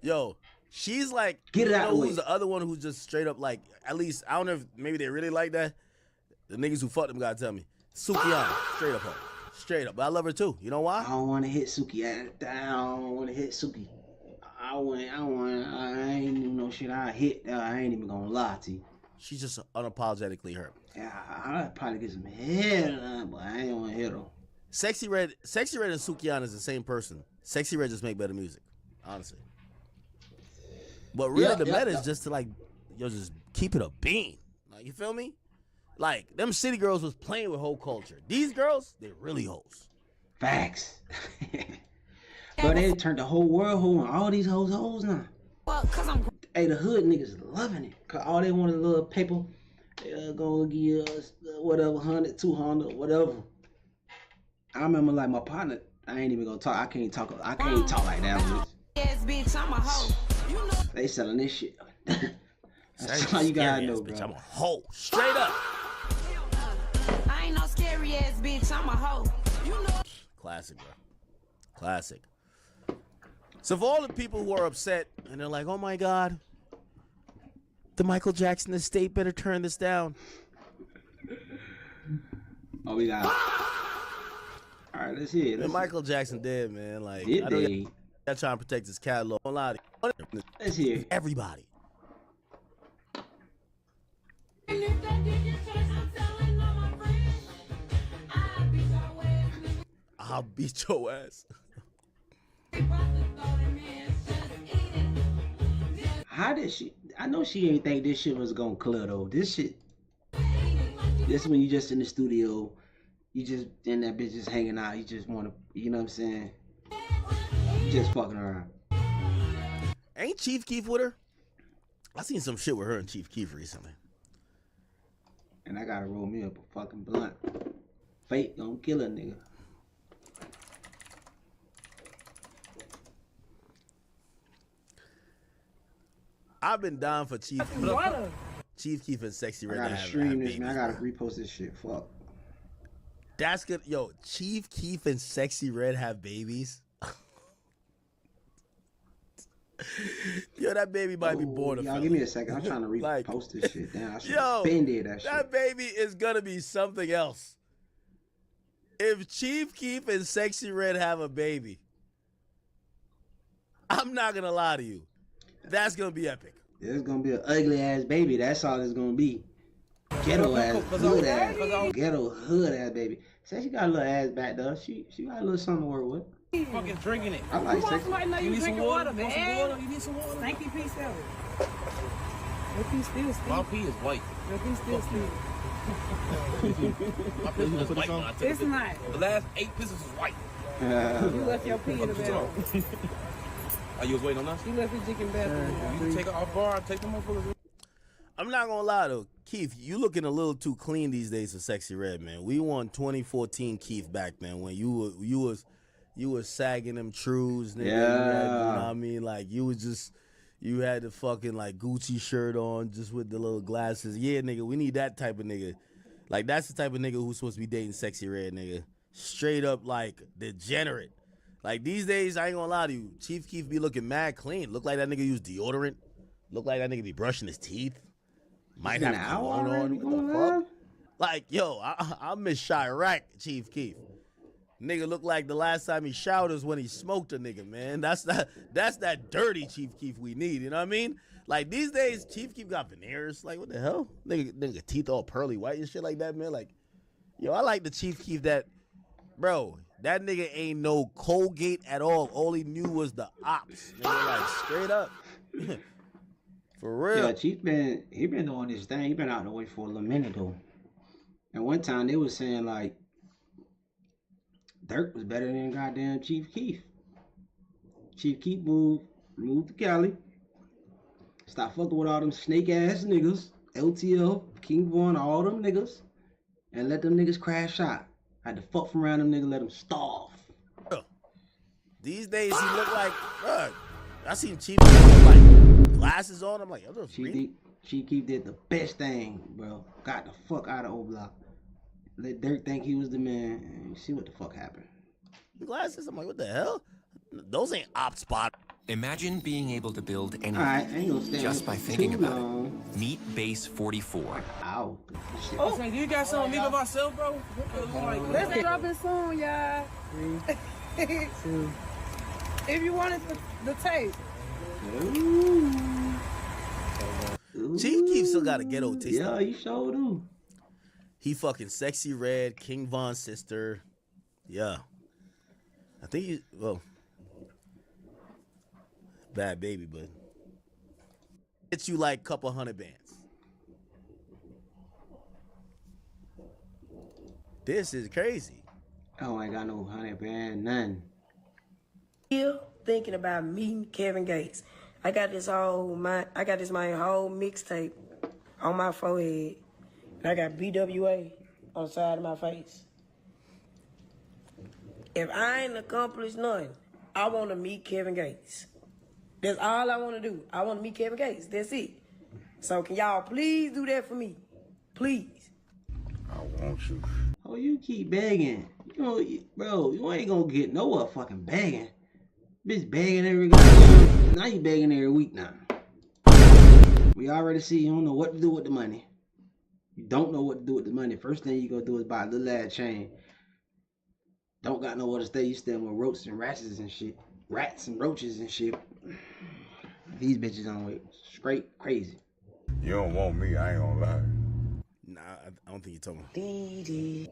[SPEAKER 1] Yo, she's like,
[SPEAKER 2] get it out of the way.
[SPEAKER 1] Who's the other one who's just straight up like, at least, I don't know if maybe they really like that. The niggas who fucked them gotta tell me. Sukiyama, straight up hoe. Straight up. But I love her too. You know why?
[SPEAKER 2] I don't want to hit Suki. I don't want to hit Suki. I ain't even no shit. I ain't even gonna lie to you.
[SPEAKER 1] She's just unapologetically her.
[SPEAKER 2] Yeah, I'd probably get some head, but I ain't want to hit her.
[SPEAKER 1] Sexy Red and Sukiana is the same person. Sexy Red just make better music, honestly. But really, the meta is just to like, yo, just keep it a bean. Like, you feel me? Like, them city girls was playing with whole culture. These girls, they really hoes.
[SPEAKER 2] Facts. But they turned the whole world hoe on all these hoes now.
[SPEAKER 22] Well, cause I'm...
[SPEAKER 2] Hey, the hood niggas loving it. Cause all they want is a little paper. They gonna give us whatever, 100, 200, whatever. I remember like my partner, I ain't even gonna talk. I can't talk like that.
[SPEAKER 22] Yes, bitch, I'm a hoe. You know.
[SPEAKER 2] They selling this shit. That's all you gotta know, bro.
[SPEAKER 1] Bitch, I'm a hoe. Straight up.
[SPEAKER 22] I ain't no scary ass bitch, I'm a hoe. You know.
[SPEAKER 1] Classic, bro. Classic. So for all the people who are upset and they're like, oh my God, the Michael Jackson estate better turn this down.
[SPEAKER 2] Oh, we got. All right, let's hear it.
[SPEAKER 1] Michael Jackson dead, man. Like,
[SPEAKER 2] Did
[SPEAKER 1] I know
[SPEAKER 2] they?
[SPEAKER 1] y'all trying to protect his catalog. A lot of
[SPEAKER 2] let's hear it.
[SPEAKER 1] Everybody. I'll beat your ass.
[SPEAKER 2] How did she? I know she ain't think this shit was gonna clear though. This shit. This when you just in the studio, you just in that bitch just hanging out. You just wanna, you know what I'm saying? You just fucking around.
[SPEAKER 1] Ain't Chief Keef with her? I seen some shit with her and Chief Keef recently.
[SPEAKER 2] And I gotta roll me up a fucking blunt. Fate gonna kill a nigga.
[SPEAKER 1] I've been down for Chief Keef and Sexy Red.
[SPEAKER 2] I gotta stream this, man. I gotta repost this shit. Fuck.
[SPEAKER 1] That's good. Yo, Chief Keef and Sexy Red have babies. Yo, that baby might be born.
[SPEAKER 2] Y'all give me a second. I'm trying to repost this shit. Damn, I should have been there, that shit.
[SPEAKER 1] That baby is gonna be something else. If Chief Keef and Sexy Red have a baby, I'm not gonna lie to you. That's gonna be epic.
[SPEAKER 2] It's gonna be an ugly ass baby. That's all it's gonna be. Ghetto ass, hood ass, ghetto hood ass baby. Say she got a little ass back though. She got a little something to work with.
[SPEAKER 6] Fucking drinking it.
[SPEAKER 2] I like sex.
[SPEAKER 6] You need some water, man. You need some water.
[SPEAKER 7] Thank you, P7. Your pee still stink.
[SPEAKER 6] My pee is white.
[SPEAKER 7] Your pee still stink.
[SPEAKER 6] My pee was white when I took
[SPEAKER 7] It's not.
[SPEAKER 6] The last 8 pisses was white.
[SPEAKER 7] You left your pee in the bathroom.
[SPEAKER 6] Oh, you was waiting on us?
[SPEAKER 7] You left your dick in the bathroom.
[SPEAKER 6] You can take it off bar, take them motherfuckers.
[SPEAKER 1] I'm not gonna lie though, Keith, you looking a little too clean these days for Sexy Red, man. We want 2014 Keith back then when you was sagging them trues, nigga.
[SPEAKER 2] Yeah.
[SPEAKER 1] You know what I mean? Like you had the fucking like Gucci shirt on just with the little glasses. Yeah, nigga, we need that type of nigga. Like that's the type of nigga who's supposed to be dating Sexy Red, nigga. Straight up like degenerate. Like these days, I ain't gonna lie to you, Chief Keef be looking mad clean. Look like that nigga use deodorant. Look like that nigga be brushing his teeth. Might have cologne on. What the fuck? Like, yo, I miss Chirac, Chief Keef. Nigga look like the last time he showered was when he smoked a nigga, man. That's that dirty Chief Keef we need, you know what I mean? Like these days, Chief Keef got veneers. Like what the hell? Nigga teeth all pearly white and shit like that, man. Like, yo, I like the Chief Keef that, bro, that nigga ain't no Colgate at all. All he knew was the ops. Nigga, like straight up. For real.
[SPEAKER 2] Yeah, Chief he been doing this thing. He been out the way for a little minute though. And one time they was saying like Dirk was better than goddamn Chief Keef. Chief Keef moved to Cali. Stop fucking with all them snake ass niggas. LTL, King Von, all them niggas. And let them niggas crash out. Had to fuck from around them niggas, let them starve.
[SPEAKER 1] These days he look like, I seen Chief Keef with like glasses on. I'm like, yo,
[SPEAKER 2] Chief Keef did the best thing, bro. Got the fuck out of O Block. Let Dirk think he was the man, and see what the fuck happened.
[SPEAKER 1] Glasses? I'm like, what the hell? Those ain't op spot.
[SPEAKER 23] Imagine being able to build anything
[SPEAKER 2] right,
[SPEAKER 23] just by thinking about it. Meet Base 44.
[SPEAKER 2] Ow.
[SPEAKER 6] Oh, so you got something to leave of myself, bro?
[SPEAKER 7] Let's drop it soon, y'all. 3, 2. If you wanted the tape.
[SPEAKER 1] Chief Keef still got a ghetto taste.
[SPEAKER 2] Yeah, he sure do.
[SPEAKER 1] He fucking Sexy Red, King Von's sister. Yeah. I think bad baby, but it's you like couple $100 bands. This is crazy.
[SPEAKER 2] Oh, I ain't got no 100 band, none.
[SPEAKER 24] Still thinking about meeting Kevin Gates. I got this my whole mixtape on my forehead. And I got BWA on the side of my face. If I ain't accomplished nothing, I want to meet Kevin Gates. That's all I want to do. I want to meet Kevin Gates. That's it. So can y'all please do that for me? Please.
[SPEAKER 2] I want you. Oh, you keep begging. Bro, you ain't gonna get nowhere fucking begging. Bitch begging every goddamn. Now you begging every week now. We already see you don't know what to do with the money. You don't know what to do with the money. First thing you gonna do is buy a little ass chain. Don't got nowhere to stay. You stay with roaches and rats and shit. Rats and roaches and shit. These bitches on way straight crazy.
[SPEAKER 25] You don't want me, I ain't gonna lie.
[SPEAKER 1] Nah, I don't think you're talking.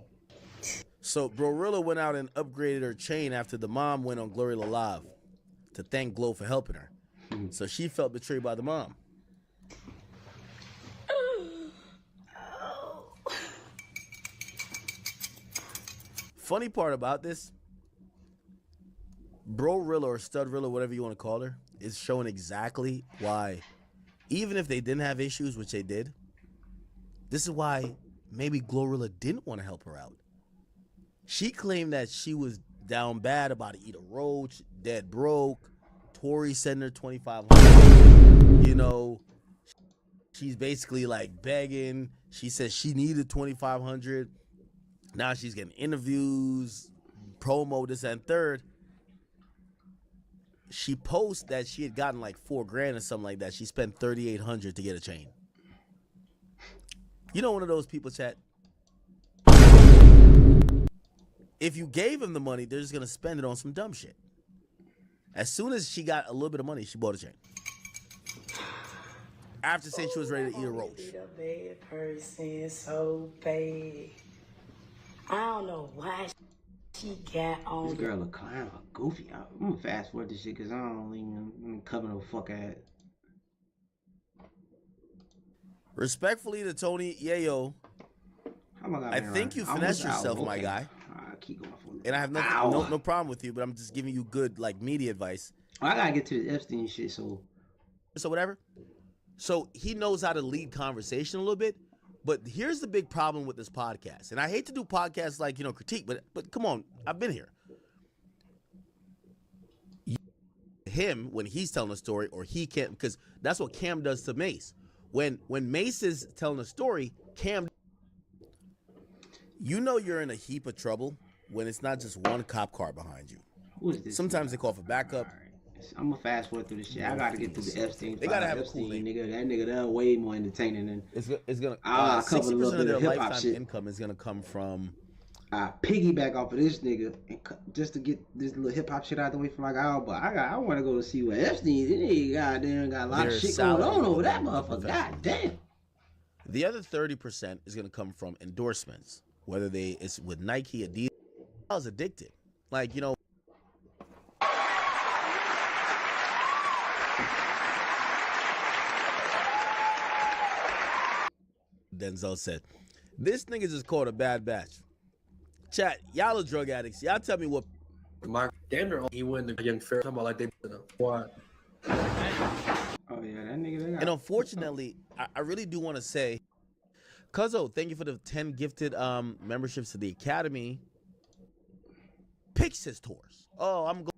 [SPEAKER 1] So Glorilla went out and upgraded her chain after the mom went on Glorilla Live to thank Glo for helping her. So she felt betrayed by the mom. Funny part about this, Bro-Rilla or Stud-Rilla, whatever you want to call her, is showing exactly why, even if they didn't have issues, which they did, this is why maybe Glorilla didn't want to help her out. She claimed that she was down bad about to eat a roach, dead broke, Tory sent her $2,500. you know, she's basically like begging. She says she needed $2,500. Now she's getting interviews, promo, this and third. She posts that she had gotten like $4,000 or something like that. She spent $3,800 to get a chain. You know, one of those people, chat. If you gave him the money, they're just gonna spend it on some dumb shit. As soon as she got a little bit of money, she bought a chain. After saying she was ready to eat a roach.
[SPEAKER 24] Be the bad person so bad. I don't know why she got on.
[SPEAKER 2] This girl look kind of goofy. I'm gonna fast forward this shit because I don't even cover no fuck ass.
[SPEAKER 1] Respectfully to Tony Yayo, I think you finessed yourself, my guy.
[SPEAKER 2] Keep going for me.
[SPEAKER 1] And I have no problem with you, but I'm just giving you good like media advice.
[SPEAKER 2] I gotta get to the Epstein shit, so
[SPEAKER 1] whatever. So he knows how to lead conversation a little bit, but here's the big problem with this podcast. And I hate to do podcasts like, you know, critique, but come on, I've been here. Him when he's telling a story, or he can't, because that's what Cam does to Mace. When Mace is telling a story, Cam, you know you're in a heap of trouble when it's not just one cop car behind you.
[SPEAKER 2] Who is this?
[SPEAKER 1] Sometimes they call for backup.
[SPEAKER 2] I'm gonna fast forward through this shit. I gotta get through the Epstein.
[SPEAKER 1] They gotta have
[SPEAKER 2] Epstein,
[SPEAKER 1] a cool
[SPEAKER 2] nigga. That nigga, that way more entertaining than
[SPEAKER 1] it's gonna.
[SPEAKER 2] 60%
[SPEAKER 1] of their lifetime income is gonna come from.
[SPEAKER 2] Piggyback off of this nigga and just to get this little hip hop shit out the way from like, oh, but I want to go to see what Epstein. This nigga goddamn got a lot of shit going on over that motherfucker. Goddamn.
[SPEAKER 1] The other 30% is gonna come from endorsements, whether it's with Nike, Adidas. I was addicted, like, you know. Denzel said, "This nigga just caught a bad batch." Chat, y'all are drug addicts. Y'all tell me what.
[SPEAKER 4] Mark Dander, he went the young fair. Talking about like they why.
[SPEAKER 2] Oh yeah, that nigga.
[SPEAKER 1] And unfortunately, I really do want to say, Cuzzo, thank you for the 10 gifted memberships to the Academy. Picks his tours. Oh, I'm going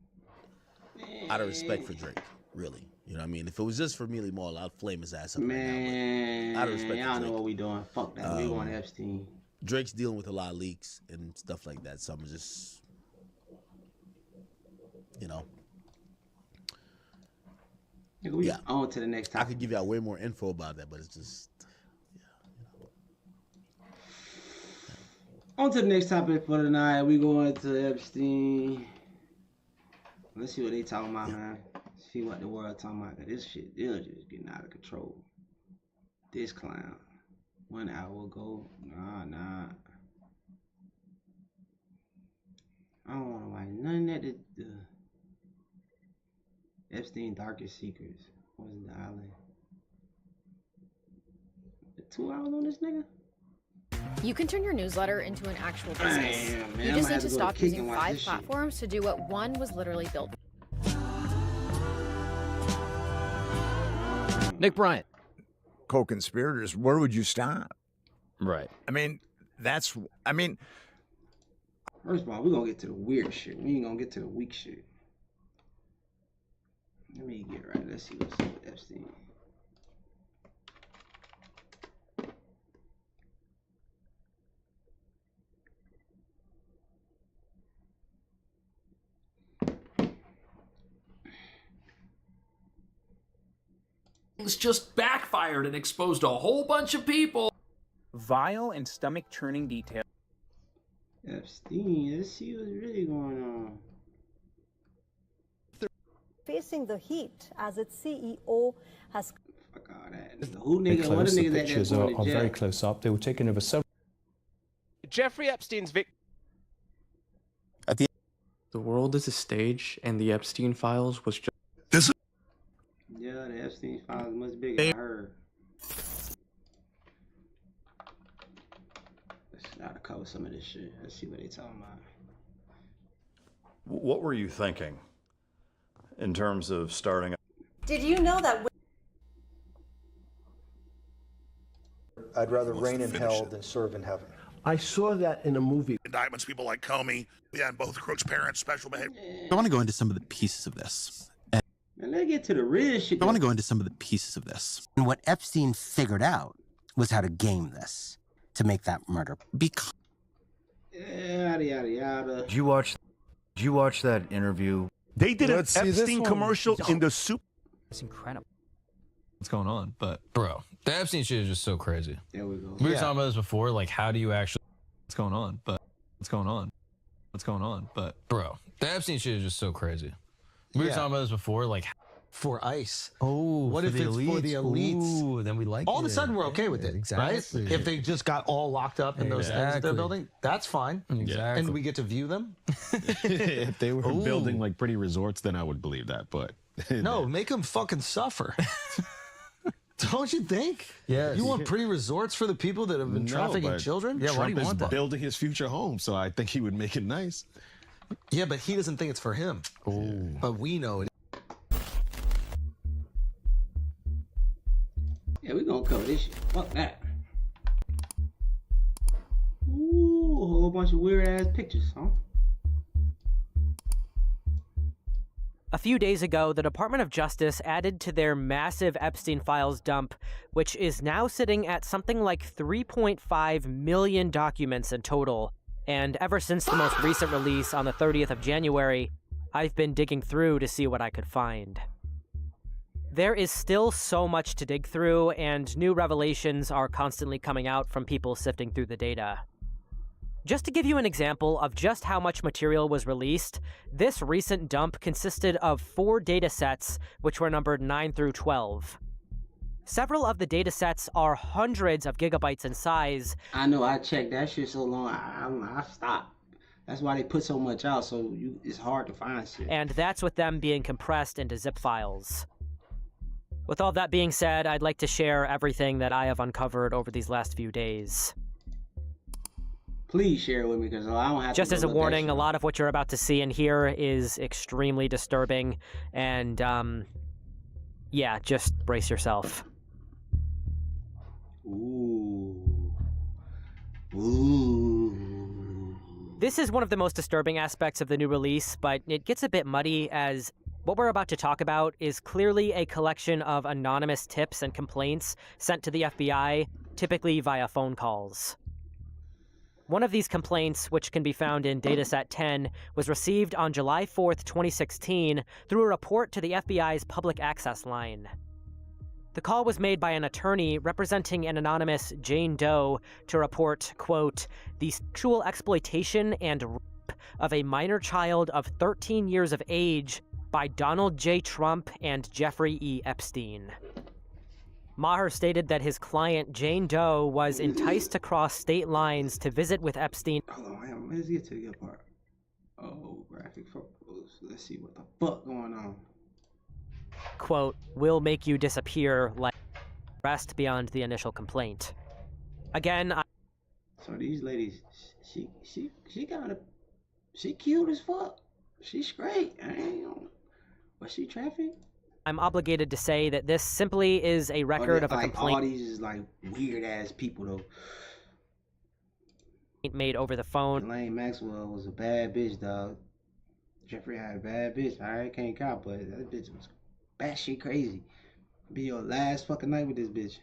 [SPEAKER 1] out of respect for Drake, really. You know what I mean? If it was just for Mealy Mall, I'd flame his ass up right now. Out of respect
[SPEAKER 2] y'all know what we doing. Fuck that. We want Epstein.
[SPEAKER 1] Drake's dealing with a lot of leaks and stuff like that, so I'm just, you know.
[SPEAKER 2] Yeah. On to the next topic.
[SPEAKER 1] I could give y'all way more info about that, but it's just,
[SPEAKER 2] On to the next topic for tonight. We going to Epstein. Let's see what they talking about, man. See what the world talking about. This shit, they're just getting out of control. This clown. 1 hour ago. Nah. I don't want to watch none of that. The Epstein Darkest Secrets. What was the island? 2 hours on this nigga?
[SPEAKER 11] You can turn your newsletter into an actual business. You just need to stop using 5 platforms to do what one was literally built.
[SPEAKER 12] Nick Bryant.
[SPEAKER 13] Co-conspirators, where would you stop?
[SPEAKER 12] Right.
[SPEAKER 13] I mean,
[SPEAKER 2] first of all, we're going to get to the weird shit. We ain't going to get to the weak shit. Let me get right. Let's see what's up with Epstein.
[SPEAKER 17] Just backfired and exposed a whole bunch of people.
[SPEAKER 26] Vile and stomach-churning details.
[SPEAKER 2] Epstein, let's see what's really going on.
[SPEAKER 27] Facing the heat as its CEO has.
[SPEAKER 2] Fuck all that. Who nigga? What the niggas
[SPEAKER 28] pictures
[SPEAKER 2] that
[SPEAKER 28] are very close up. They were taken over several.
[SPEAKER 26] Jeffrey Epstein's victim.
[SPEAKER 29] The world is a stage, and the Epstein files was just.
[SPEAKER 2] Yeah, the Epstein files much bigger. I heard. Let's try to cover some of this shit. Let's see what they talking about.
[SPEAKER 30] What were you thinking in terms of starting?
[SPEAKER 27] Did you know that?
[SPEAKER 31] I'd rather reign in hell than serve in heaven.
[SPEAKER 32] I saw that in a movie.
[SPEAKER 33] Indictments, people like Comey, and both Crook's parents, special behavior.
[SPEAKER 34] I want to go into some of the pieces of this.
[SPEAKER 2] And let's get to the real shit.
[SPEAKER 5] I want to go into some of the pieces of this. And what Epstein figured out was how to game this to make that murder. Because
[SPEAKER 2] yada yada yada.
[SPEAKER 13] Did you watch that interview?
[SPEAKER 8] They did an Epstein commercial in the Super.
[SPEAKER 9] It's incredible.
[SPEAKER 10] What's going on? But
[SPEAKER 9] bro, the Epstein shit is just so crazy.
[SPEAKER 2] There we go.
[SPEAKER 9] We were talking about this before. Like, how do you actually?
[SPEAKER 10] What's going on? But what's going on? What's going on? But
[SPEAKER 9] bro, the Epstein shit is just so crazy. We were talking about this before. Like,
[SPEAKER 12] for ICE.
[SPEAKER 9] Oh,
[SPEAKER 12] what if it's for the elites?
[SPEAKER 9] Ooh, then we like
[SPEAKER 12] all
[SPEAKER 9] it.
[SPEAKER 12] of a sudden we're okay with it,
[SPEAKER 9] exactly.
[SPEAKER 12] right? If they just got all locked up in those ends of their building, that's fine.
[SPEAKER 9] Exactly.
[SPEAKER 12] And we get to view them.
[SPEAKER 8] If they were building like pretty resorts, then I would believe that. But
[SPEAKER 12] no, make them fucking suffer. Don't you think?
[SPEAKER 9] Yeah.
[SPEAKER 12] You want pretty resorts for the people that have been trafficking children?
[SPEAKER 8] Yeah, Trump is building his future home, so I think he would make it nice.
[SPEAKER 12] Yeah, but he doesn't think it's for him.
[SPEAKER 9] Ooh.
[SPEAKER 12] But we know it.
[SPEAKER 2] Yeah, we gonna cover this shit. Fuck that. Ooh, a whole bunch of weird ass pictures, huh?
[SPEAKER 14] A few days ago, the Department of Justice added to their massive Epstein files dump, which is now sitting at something like 3.5 million documents in total. And ever since the most recent release on the 30th of January, I've been digging through to see what I could find. There is still so much to dig through, and new revelations are constantly coming out from people sifting through the data. Just to give you an example of just how much material was released, this recent dump consisted of 4 datasets, which were numbered 9 through 12. Several of the datasets are hundreds of gigabytes in size.
[SPEAKER 2] I know, I checked that shit so long, I stopped. That's why they put so much out, so it's hard to find shit.
[SPEAKER 14] And that's with them being compressed into zip files. With all that being said, I'd like to share everything that I have uncovered over these last few days.
[SPEAKER 2] Please share it with me, because I don't have to.
[SPEAKER 14] Just as a warning, a lot of what you're about to see and hear is extremely disturbing, and yeah, just brace yourself.
[SPEAKER 2] Ooh. Ooh.
[SPEAKER 14] This is one of the most disturbing aspects of the new release, but it gets a bit muddy as what we're about to talk about is clearly a collection of anonymous tips and complaints sent to the FBI, typically via phone calls. One of these complaints, which can be found in Dataset 10, was received on July 4th, 2016, through a report to the FBI's public access line. The call was made by an attorney representing an anonymous Jane Doe to report, quote, the sexual exploitation and rape of a minor child of 13 years of age by Donald J. Trump and Jeffrey E. Epstein. Maher stated that his client, Jane Doe, was enticed to cross state lines to visit with Epstein.
[SPEAKER 2] Hold on, let's get to the good part. Oh, graphic photos. Let's see what the fuck going on.
[SPEAKER 14] Quote, will make you disappear like rest beyond the initial complaint. Again,
[SPEAKER 2] So these ladies, she cute as fuck. She's great. Was she trafficked?
[SPEAKER 14] I'm obligated to say that this simply is a record of a complaint.
[SPEAKER 2] All these is like weird ass people though.
[SPEAKER 14] Made over the phone.
[SPEAKER 2] Elaine Maxwell was a bad bitch, dog. Jeffrey had a bad bitch. I can't cop, but that bitch was batshit crazy. Be your last fucking night with this bitch.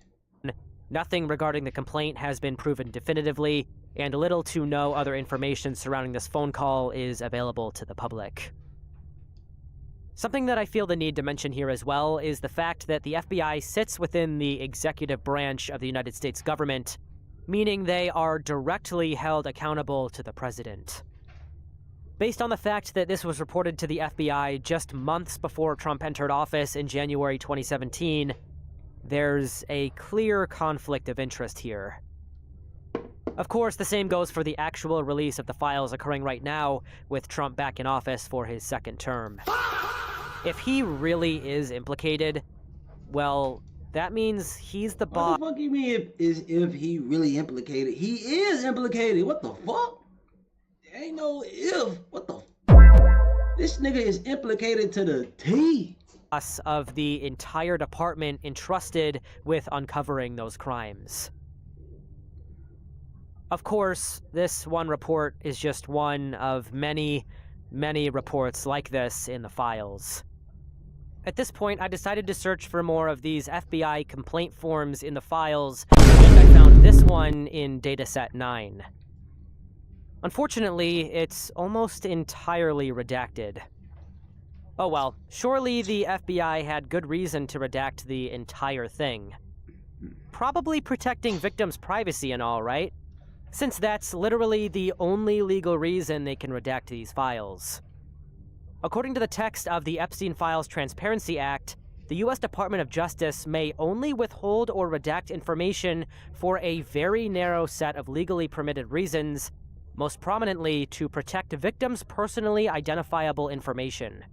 [SPEAKER 14] Nothing regarding the complaint has been proven definitively, and little to no other information surrounding this phone call is available to the public. Something that I feel the need to mention here as well is the fact that the FBI sits within the executive branch of the United States government, meaning they are directly held accountable to the president. Based on the fact that this was reported to the FBI just months before Trump entered office in January 2017, there's a clear conflict of interest here. Of course, the same goes for the actual release of the files occurring right now, with Trump back in office for his second term. If he really is implicated, well, that means he's the boss.
[SPEAKER 2] What the fuck you mean if he really implicated? He is implicated. What the fuck? There ain't no if. What the fuck? This nigga is implicated to the T.
[SPEAKER 14] Of the entire department entrusted with uncovering those crimes. Of course, this one report is just one of many, many reports like this in the files. At this point, I decided to search for more of these FBI complaint forms in the files, and I found this one in dataset 9. Unfortunately, it's almost entirely redacted. Oh well, surely the FBI had good reason to redact the entire thing. Probably protecting victims' privacy and all, right? Since that's literally the only legal reason they can redact these files. According to the text of the Epstein Files Transparency Act, the U.S. Department of Justice may only withhold or redact information for a very narrow set of legally permitted reasons, most prominently to protect victims' personally identifiable information.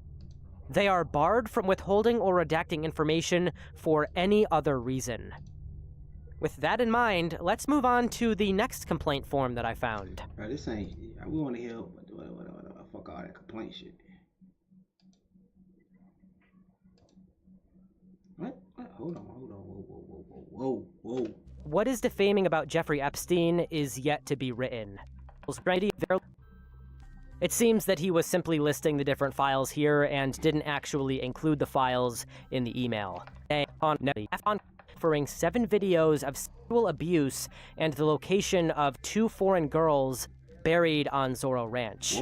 [SPEAKER 14] They are barred from withholding or redacting information for any other reason. With that in mind, let's move on to the next complaint form that I found.
[SPEAKER 2] Bro, this ain't. We want to hear fuck all that complaint shit. What? Hold on. Whoa.
[SPEAKER 14] What is defaming about Jeffrey Epstein is yet to be written. It seems that he was simply listing the different files here and didn't actually include the files in the email. Offering 7 videos of sexual abuse and the location of 2 foreign girls buried on Zorro Ranch.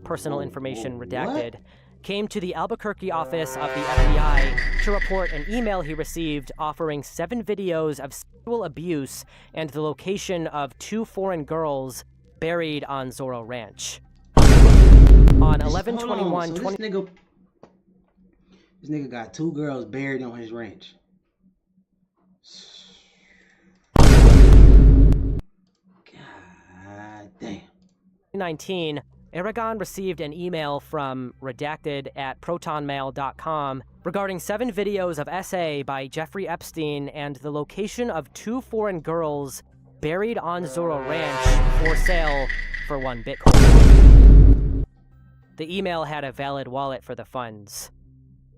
[SPEAKER 14] Personal information redacted. Came to the Albuquerque office of the FBI to report an email he received offering 7 videos of sexual abuse and the location of 2 foreign girls buried on Zorro Ranch. On 11/21/20...
[SPEAKER 2] This nigga got 2 girls buried on his ranch. God damn.
[SPEAKER 14] 2019, Aragon received an email from redacted@protonmail.com regarding 7 videos of SA by Jeffrey Epstein and the location of 2 foreign girls buried on Zorro Ranch for sale for 1 Bitcoin. The email had a valid wallet for the funds.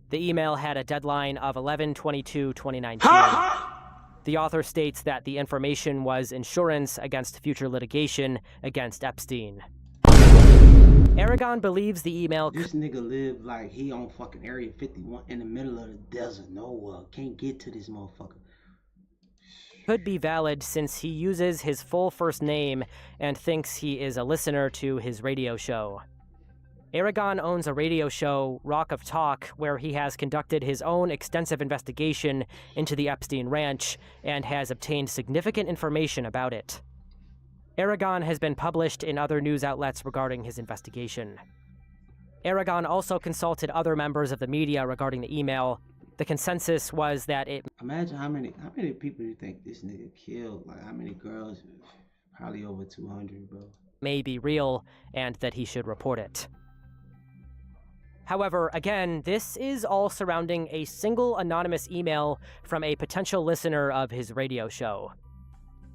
[SPEAKER 14] The email had a deadline of 11/22/2019. The author states that the information was insurance against future litigation against Epstein. Aragon believes the email...
[SPEAKER 2] This nigga live like he on fucking Area 51 in the middle of the desert nowhere. Can't get to this motherfucker.
[SPEAKER 14] Could be valid since he uses his full first name and thinks he is a listener to his radio show. Aragon owns a radio show, Rock of Talk, where he has conducted his own extensive investigation into the Epstein Ranch and has obtained significant information about it. Aragon has been published in other news outlets regarding his investigation. Aragon also consulted other members of the media regarding the email. The consensus was that it...
[SPEAKER 2] Imagine how many people you think this nigga killed? Like, how many girls? Probably over 200, bro.
[SPEAKER 14] ...may be real, and that he should report it. However, again, this is all surrounding a single anonymous email from a potential listener of his radio show.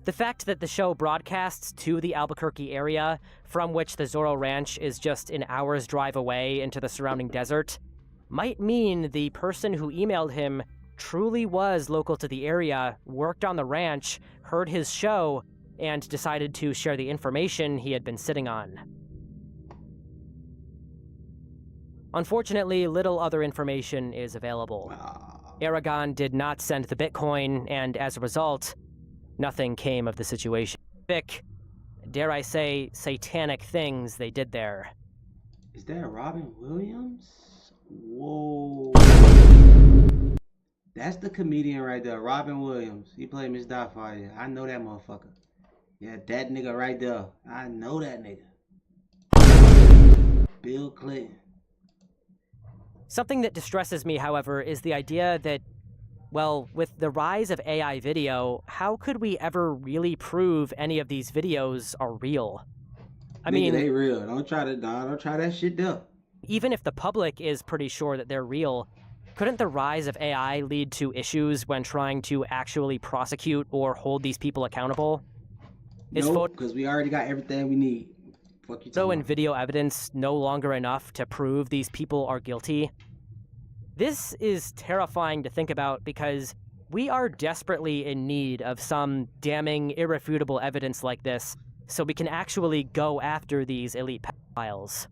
[SPEAKER 14] The fact that the show broadcasts to the Albuquerque area, from which the Zorro Ranch is just an hour's drive away into the surrounding desert, might mean the person who emailed him truly was local to the area, worked on the ranch, heard his show, and decided to share the information he had been sitting on. Unfortunately, little other information is available. Aragon did not send the Bitcoin, and as a result, nothing came of the situation. Dare I say, satanic things they did there.
[SPEAKER 2] Is that Robin Williams? Whoa. That's the comedian right there, Robin Williams. He played Miss Doubtfire. I know that motherfucker. Yeah, that nigga right there. I know that nigga. Bill Clinton.
[SPEAKER 14] Something that distresses me, however, is the idea that, well, with the rise of AI video, how could we ever really prove any of these videos are real? I mean,
[SPEAKER 2] they real. Don't try that shit though.
[SPEAKER 14] Even if the public is pretty sure that they're real, couldn't the rise of AI lead to issues when trying to actually prosecute or hold these people accountable?
[SPEAKER 2] No, because we already got everything we need.
[SPEAKER 14] So in video evidence no longer enough to prove these people are guilty? This is terrifying to think about because we are desperately in need of some damning, irrefutable evidence like this so we can actually go after these elite pedophiles.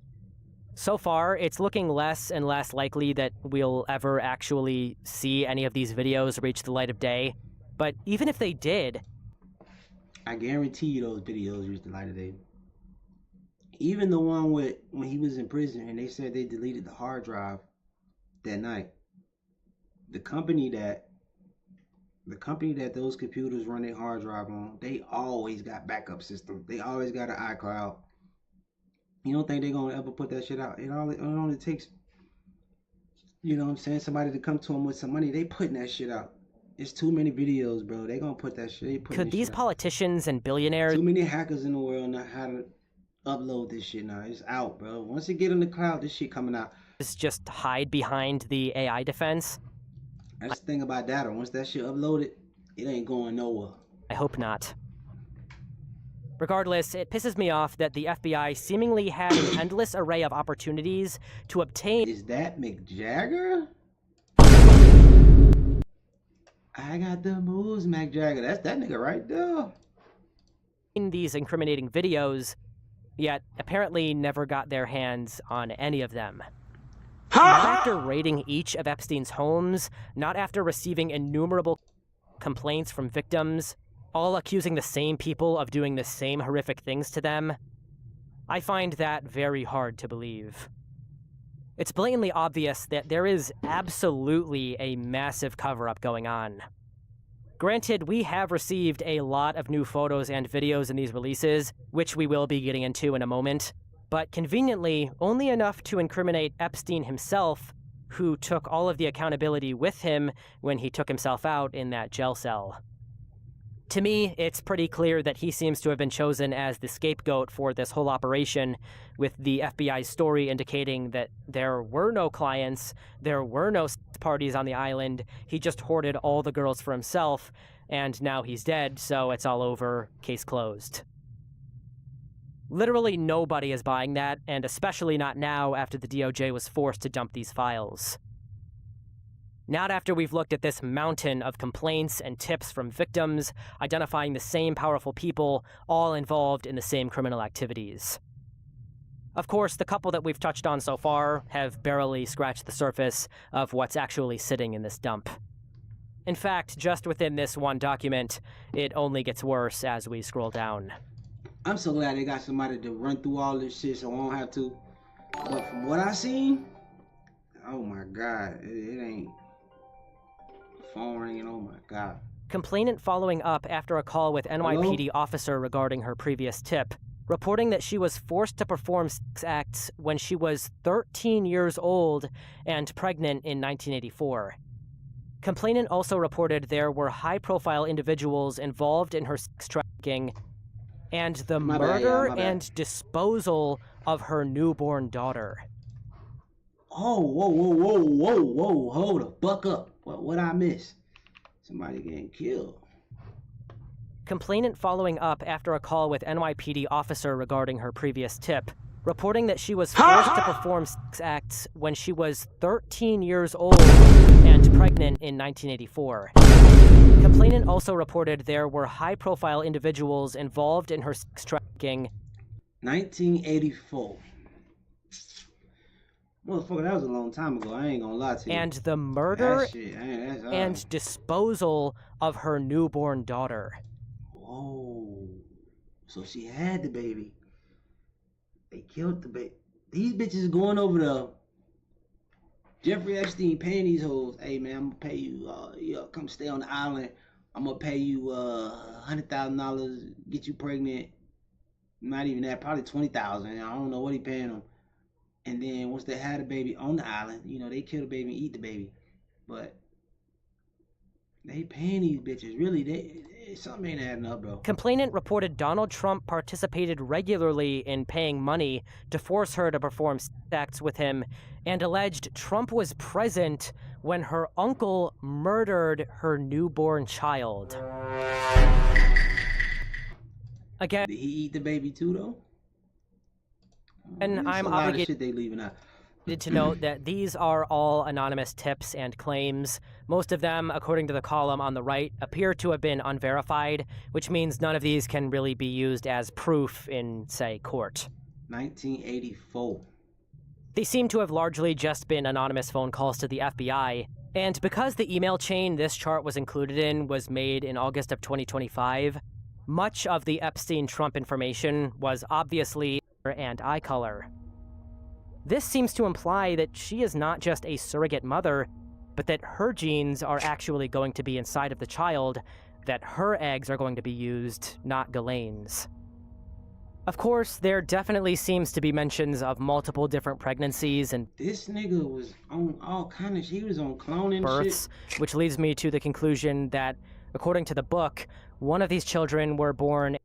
[SPEAKER 14] So far, it's looking less and less likely that we'll ever actually see any of these videos reach the light of day. But even if they did,
[SPEAKER 2] I guarantee you those videos reached the light of day. Even the one with when he was in prison and they said they deleted the hard drive that night. The company that those computers run their hard drive on, they always got backup systems. They always got an iCloud. You don't think they're gonna ever put that shit out? It only takes, you know what I'm saying, somebody to come to them with some money. They putting that shit out. It's too many videos, bro. They gonna put that shit.
[SPEAKER 14] Could these politicians and billionaires...
[SPEAKER 2] Too many hackers in the world know how to upload this shit now. It's out, bro. Once it get in the cloud, this shit coming out.
[SPEAKER 14] Just hide behind the AI defense?
[SPEAKER 2] That's the thing about data. Once that shit uploaded, it ain't going nowhere.
[SPEAKER 14] I hope not. Regardless, it pisses me off that the FBI seemingly had an endless array of opportunities to obtain...
[SPEAKER 2] Is that Mick Jagger? I got the moves, Mick Jagger. That's that nigga right there.
[SPEAKER 14] ...in these incriminating videos, yet apparently never got their hands on any of them. Not after raiding each of Epstein's homes, not after receiving innumerable complaints from victims, all accusing the same people of doing the same horrific things to them. I find that very hard to believe. It's blatantly obvious that there is absolutely a massive cover-up going on. Granted, we have received a lot of new photos and videos in these releases, which we will be getting into in a moment, but conveniently, only enough to incriminate Epstein himself, who took all of the accountability with him when he took himself out in that jail cell. To me, it's pretty clear that he seems to have been chosen as the scapegoat for this whole operation, with the FBI's story indicating that there were no clients, there were no parties on the island, he just hoarded all the girls for himself, and now he's dead, so it's all over, case closed. Literally nobody is buying that, and especially not now after the DOJ was forced to dump these files. Not after we've looked at this mountain of complaints and tips from victims, identifying the same powerful people, all involved in the same criminal activities. Of course, the couple that we've touched on so far have barely scratched the surface of what's actually sitting in this dump. In fact, just within this one document, it only gets worse as we scroll down.
[SPEAKER 2] I'm so glad they got somebody to run through all this shit so I won't have to. But from what I seen, oh my God, it ain't... Phone ringing, oh my God.
[SPEAKER 14] Complainant following up after a call with NYPD officer regarding her previous tip, reporting that she was forced to perform sex acts when she was 13 years old and pregnant in 1984. Complainant also reported there were high-profile individuals involved in her sex trafficking and the murder and disposal of her newborn daughter.
[SPEAKER 2] Oh, whoa, hold the fuck up. What I miss? Somebody getting killed.
[SPEAKER 14] Complainant following up after a call with NYPD officer regarding her previous tip, reporting that she was forced to perform sex acts when she was 13 years old and pregnant in 1984. Complainant also reported there were high-profile individuals involved in her sex trafficking.
[SPEAKER 2] 1984. Motherfucker, that was a long time ago. I ain't gonna lie to you.
[SPEAKER 14] And the murder and disposal of her newborn daughter.
[SPEAKER 2] Whoa. So she had the baby. They killed the baby. These bitches going over the Jeffrey Epstein paying these hoes. Hey man, I'm gonna pay you, come stay on the island. I'm gonna pay you $100,000, get you pregnant. Not even that, probably $20,000. I don't know what he paying them. And then once they had a baby on the island, you know, they kill the baby and eat the baby. But they paying these bitches. Really, something ain't adding up, bro.
[SPEAKER 14] Complainant reported Donald Trump participated regularly in paying money to force her to perform sex acts with him, and alleged Trump was present when her uncle murdered her newborn child. Again,
[SPEAKER 2] did he eat the baby too, though?
[SPEAKER 14] And I'm obligated to note that these are all anonymous tips and claims. Most of them, according to the column on the right, appear to have been unverified, which means none of these can really be used as proof in, say, court.
[SPEAKER 2] 1984.
[SPEAKER 14] They seem to have largely just been anonymous phone calls to the FBI, and because the email chain this chart was included in was made in August of 2025, much of the Epstein-Trump information was obviously and eye color. This seems to imply that she is not just a surrogate mother, but that her genes are actually going to be inside of the child, that her eggs are going to be used, not Ghislaine's. Of course, there definitely seems to be mentions of multiple different pregnancies and
[SPEAKER 2] this nigga was on all kind of shit. He was on cloning
[SPEAKER 14] births,
[SPEAKER 2] shit.
[SPEAKER 14] Which leads me to the conclusion that, according to the book, one of these children were born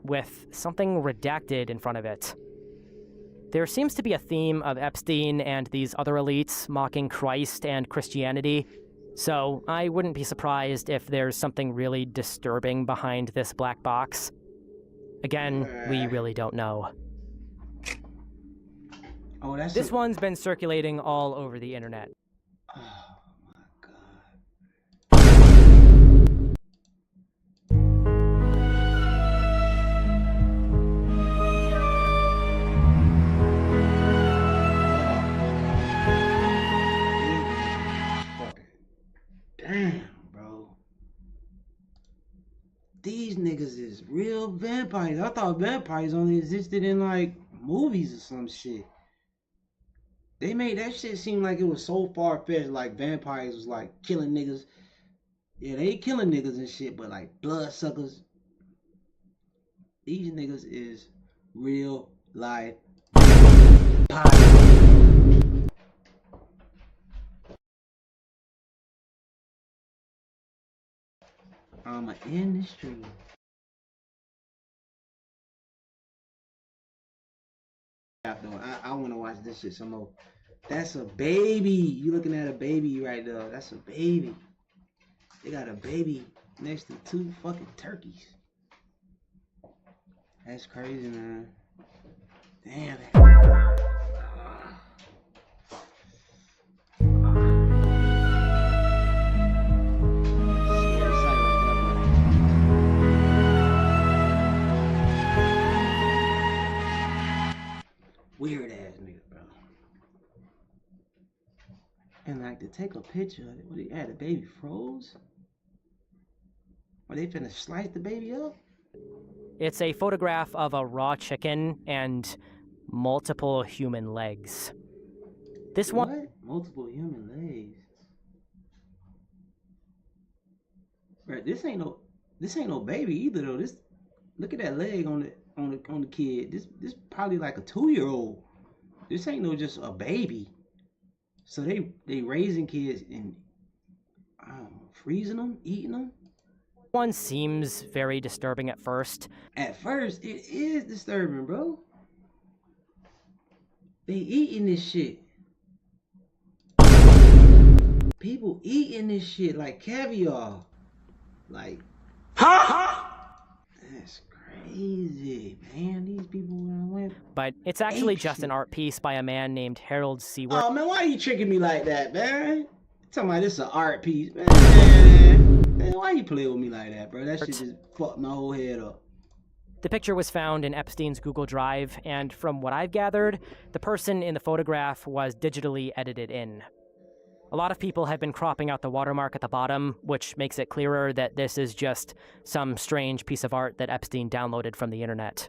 [SPEAKER 14] with something redacted in front of it. There seems to be a theme of Epstein and these other elites mocking Christ and Christianity, so I wouldn't be surprised if there's something really disturbing behind this black box. Again, we really don't know.
[SPEAKER 2] Oh, that's
[SPEAKER 14] this one's been circulating all over the internet.
[SPEAKER 2] Oh my God. Damn, bro. These niggas is real vampires. I thought vampires only existed in like movies or some shit. They made that shit seem like it was so far-fetched, like vampires was like killing niggas. Yeah, they killing niggas and shit, but like bloodsuckers. These niggas is real life vampires. I'ma end the stream. I want to watch this shit some more. That's a baby. You looking at a baby right there. That's a baby. They got a baby next to 2 fucking turkeys. That's crazy, man. Damn it. Weird ass nigga, bro. And like to take a picture of it, what they had, the baby froze? Are they finna slice the baby up?
[SPEAKER 14] It's a photograph of a raw chicken and multiple human legs. This
[SPEAKER 2] what?
[SPEAKER 14] one.
[SPEAKER 2] Multiple human legs. Right, this ain't no baby either though. This, look at that leg on the kid. This probably like a 2-year-old. This ain't no just a baby. So they raising kids and I don't know, freezing them, eating them.
[SPEAKER 14] One seems very disturbing at first.
[SPEAKER 2] At first, it is disturbing, bro. They eating this shit. People eating this shit like caviar. Like, that's crazy, man. These people went.
[SPEAKER 14] But it's actually just an art piece by a man named Harold Seward.
[SPEAKER 2] Oh man, why are you tricking me like that, man? Talking about this is an art piece, man. Why you play with me like that, bro? That shit just fucked my whole head up.
[SPEAKER 14] The picture was found in Epstein's Google Drive, and from what I've gathered, the person in the photograph was digitally edited in. A lot of people have been cropping out the watermark at the bottom, which makes it clearer that this is just some strange piece of art that Epstein downloaded from the internet.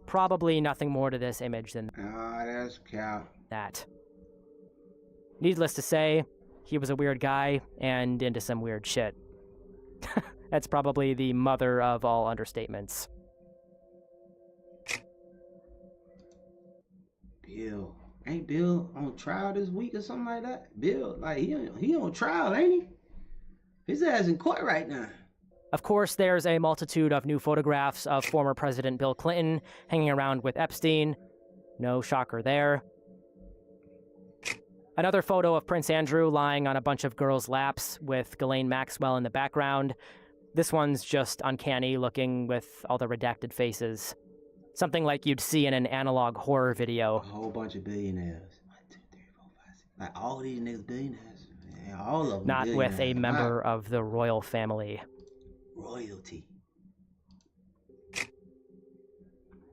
[SPEAKER 14] Probably nothing more to this image than
[SPEAKER 2] that's cap.
[SPEAKER 14] That. Needless to say, he was a weird guy and into some weird shit. That's probably the mother of all understatements.
[SPEAKER 2] Bill. Ain't Bill on trial this week or something like that? Bill, like, he on trial, ain't he? His ass in court right now.
[SPEAKER 14] Of course, there's a multitude of new photographs of former President Bill Clinton hanging around with Epstein. No shocker there. Another photo of Prince Andrew lying on a bunch of girls' laps with Ghislaine Maxwell in the background. This one's just uncanny looking with all the redacted faces. Something like you'd see in an analog horror video.
[SPEAKER 2] A whole bunch of billionaires. 1, 2, 3, 4, 5, 6. Like all these niggas billionaires. Yeah, all of them.
[SPEAKER 14] Not with a member of the royal family.
[SPEAKER 2] Royalty.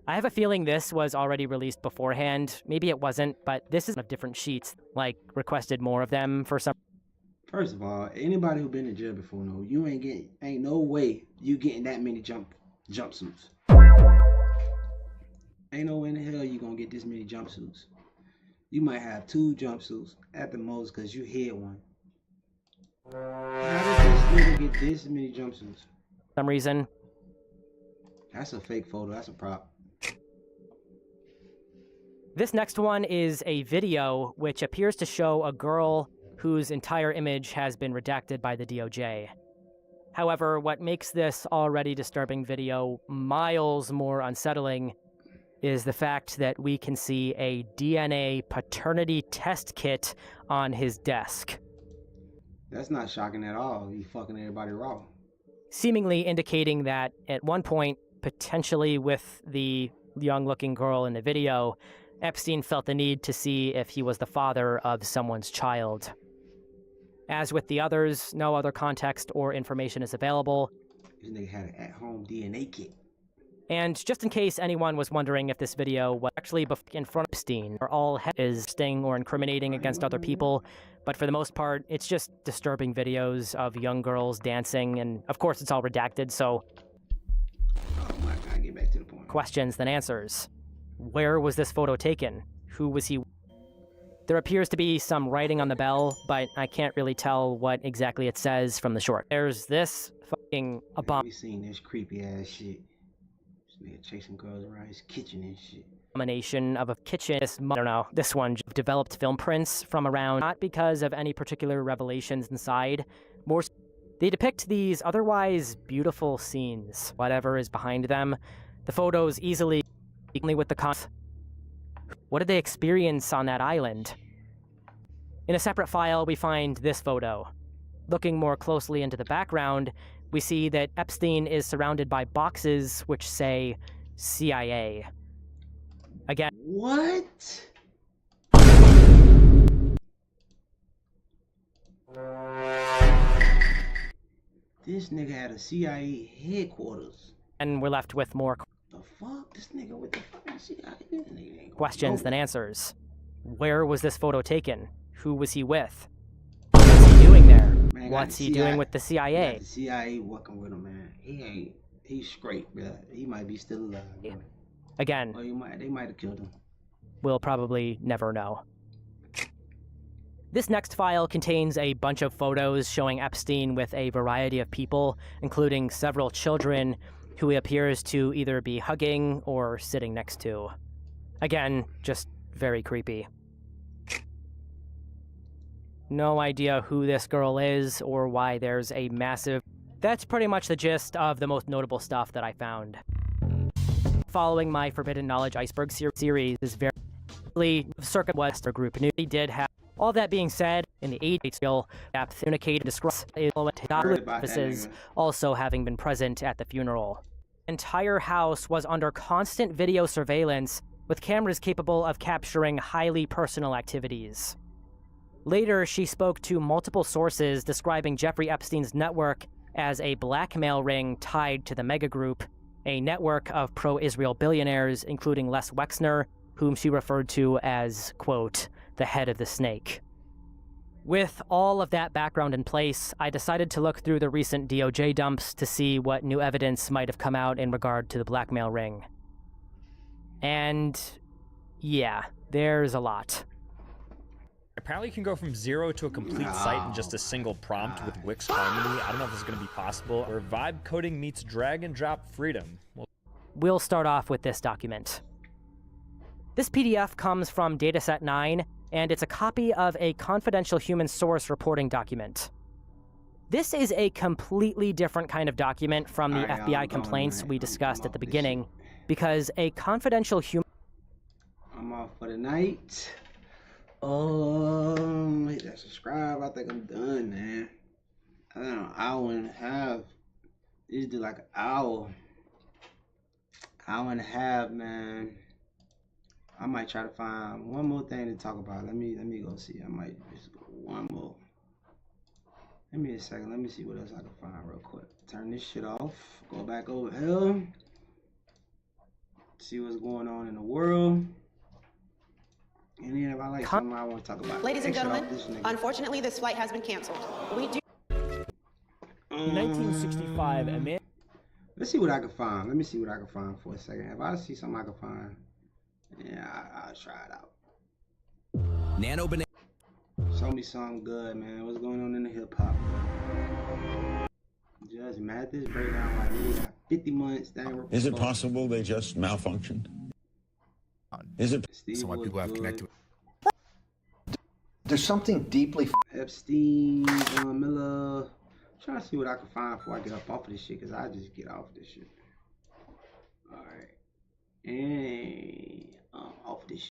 [SPEAKER 14] I have a feeling this was already released beforehand. Maybe it wasn't, but this is of different sheets, like requested more of them for some.
[SPEAKER 2] First of all, anybody who been in jail before know you ain't no way you getting that many jumpsuits. Ain't no way in the hell you gonna get this many jumpsuits. You might have 2 jumpsuits at the most because you hid one. How did this nigga get this many jumpsuits?
[SPEAKER 14] Some reason.
[SPEAKER 2] That's a fake photo. That's a prop.
[SPEAKER 14] This next one is a video which appears to show a girl whose entire image has been redacted by the DOJ. However, what makes this already disturbing video miles more unsettling is the fact that we can see a DNA paternity test kit on his desk.
[SPEAKER 2] That's not shocking at all. He fucking everybody raw.
[SPEAKER 14] Seemingly indicating that at one point, potentially with the young-looking girl in the video, Epstein felt the need to see if he was the father of someone's child. As with the others, no other context or information is available.
[SPEAKER 2] This nigga had an at-home DNA kit.
[SPEAKER 14] And just in case anyone was wondering if this video was actually in front of Epstein, or all is sting or incriminating against other people, but for the most part, it's just disturbing videos of young girls dancing, and of course it's all redacted, so...
[SPEAKER 2] Oh my God, get back to the point.
[SPEAKER 14] Questions than answers. Where was this photo taken? Who was he? There appears to be some writing on the bell, but I can't really tell what exactly it says from the short. There's this fucking
[SPEAKER 2] We seen this creepy ass shit. This nigga chasing girls around his kitchen and shit.
[SPEAKER 14] Abomination of a kitchen. I don't know. This one developed film prints from around, not because of any particular revelations inside. More, they depict these otherwise beautiful scenes. Whatever is behind them, the photos easily with the what did they experience on that island? In a separate file, we find this photo. Looking more closely into the background, we see that Epstein is surrounded by boxes which say CIA. Again.
[SPEAKER 2] What? This nigga had a CIA headquarters.
[SPEAKER 14] And we're left with more
[SPEAKER 2] the fuck? This nigga with the fucking CIA?
[SPEAKER 14] Questions than answers. Where was this photo taken? Who was he with? What was he doing there?
[SPEAKER 2] Man,
[SPEAKER 14] what's he doing with the CIA?
[SPEAKER 2] The CIA working with him, man. He's straight, bro. He might be still alive, bro.
[SPEAKER 14] Again.
[SPEAKER 2] Or they might have killed him.
[SPEAKER 14] We'll probably never know. This next file contains a bunch of photos showing Epstein with a variety of people, including several children who he appears to either be hugging or sitting next to. Again, just very creepy. No idea who this girl is or why there's a massive... That's pretty much the gist of the most notable stuff that I found. Following my Forbidden Knowledge Iceberg series is very circa Western group knew he did have. All that being said, in the 80s, skill communicated describes offices also having been present at the funeral. The entire house was under constant video surveillance with cameras capable of capturing highly personal activities. Later, she spoke to multiple sources describing Jeffrey Epstein's network as a blackmail ring tied to the mega group, a network of pro-Israel billionaires, including Les Wexner, whom she referred to as, quote, the head of the snake. With all of that background in place, I decided to look through the recent DOJ dumps to see what new evidence might have come out in regard to the blackmail ring. And yeah, there's a lot.
[SPEAKER 3] Apparently you can go from 0 to a complete site in just a single prompt with Wix Harmony. I don't know if this is going to be possible. Where vibe coding meets drag and drop freedom.
[SPEAKER 14] We'll start off with this document. This PDF comes from Dataset 9, and it's a copy of a confidential human source reporting document. This is a completely different kind of document from the FBI complaints we discussed at the beginning, because a confidential human...
[SPEAKER 2] I'm off for the night. Hit that subscribe. I think I'm done, man. I don't know, hour and a half. This do like an hour. Hour and a half, man. I might try to find one more thing to talk about. Let me go see. I might just go one more. Give me a second. Let me see what else I can find real quick. Turn this shit off. Go back over here. See what's going on in the world. And then if I like something I want to talk about.
[SPEAKER 6] Ladies and gentlemen, unfortunately this flight has been canceled. We do.
[SPEAKER 2] In 1965, a man. Let's see what I can find. Let me see what I can find for a second. If I see something I can find, yeah, I'll try it out.
[SPEAKER 7] Nano banana.
[SPEAKER 2] Show me something good, man. What's going on in the hip hop? Just mad this breakdown like we got 50 months.
[SPEAKER 15] Is it possible they just malfunctioned? Is it?
[SPEAKER 2] So why people have connected?
[SPEAKER 31] There's something deeply
[SPEAKER 2] Epstein, Miller. I'm trying to see what I can find before I get up off of this shit, because I just get off this shit. Alright. And off this shit.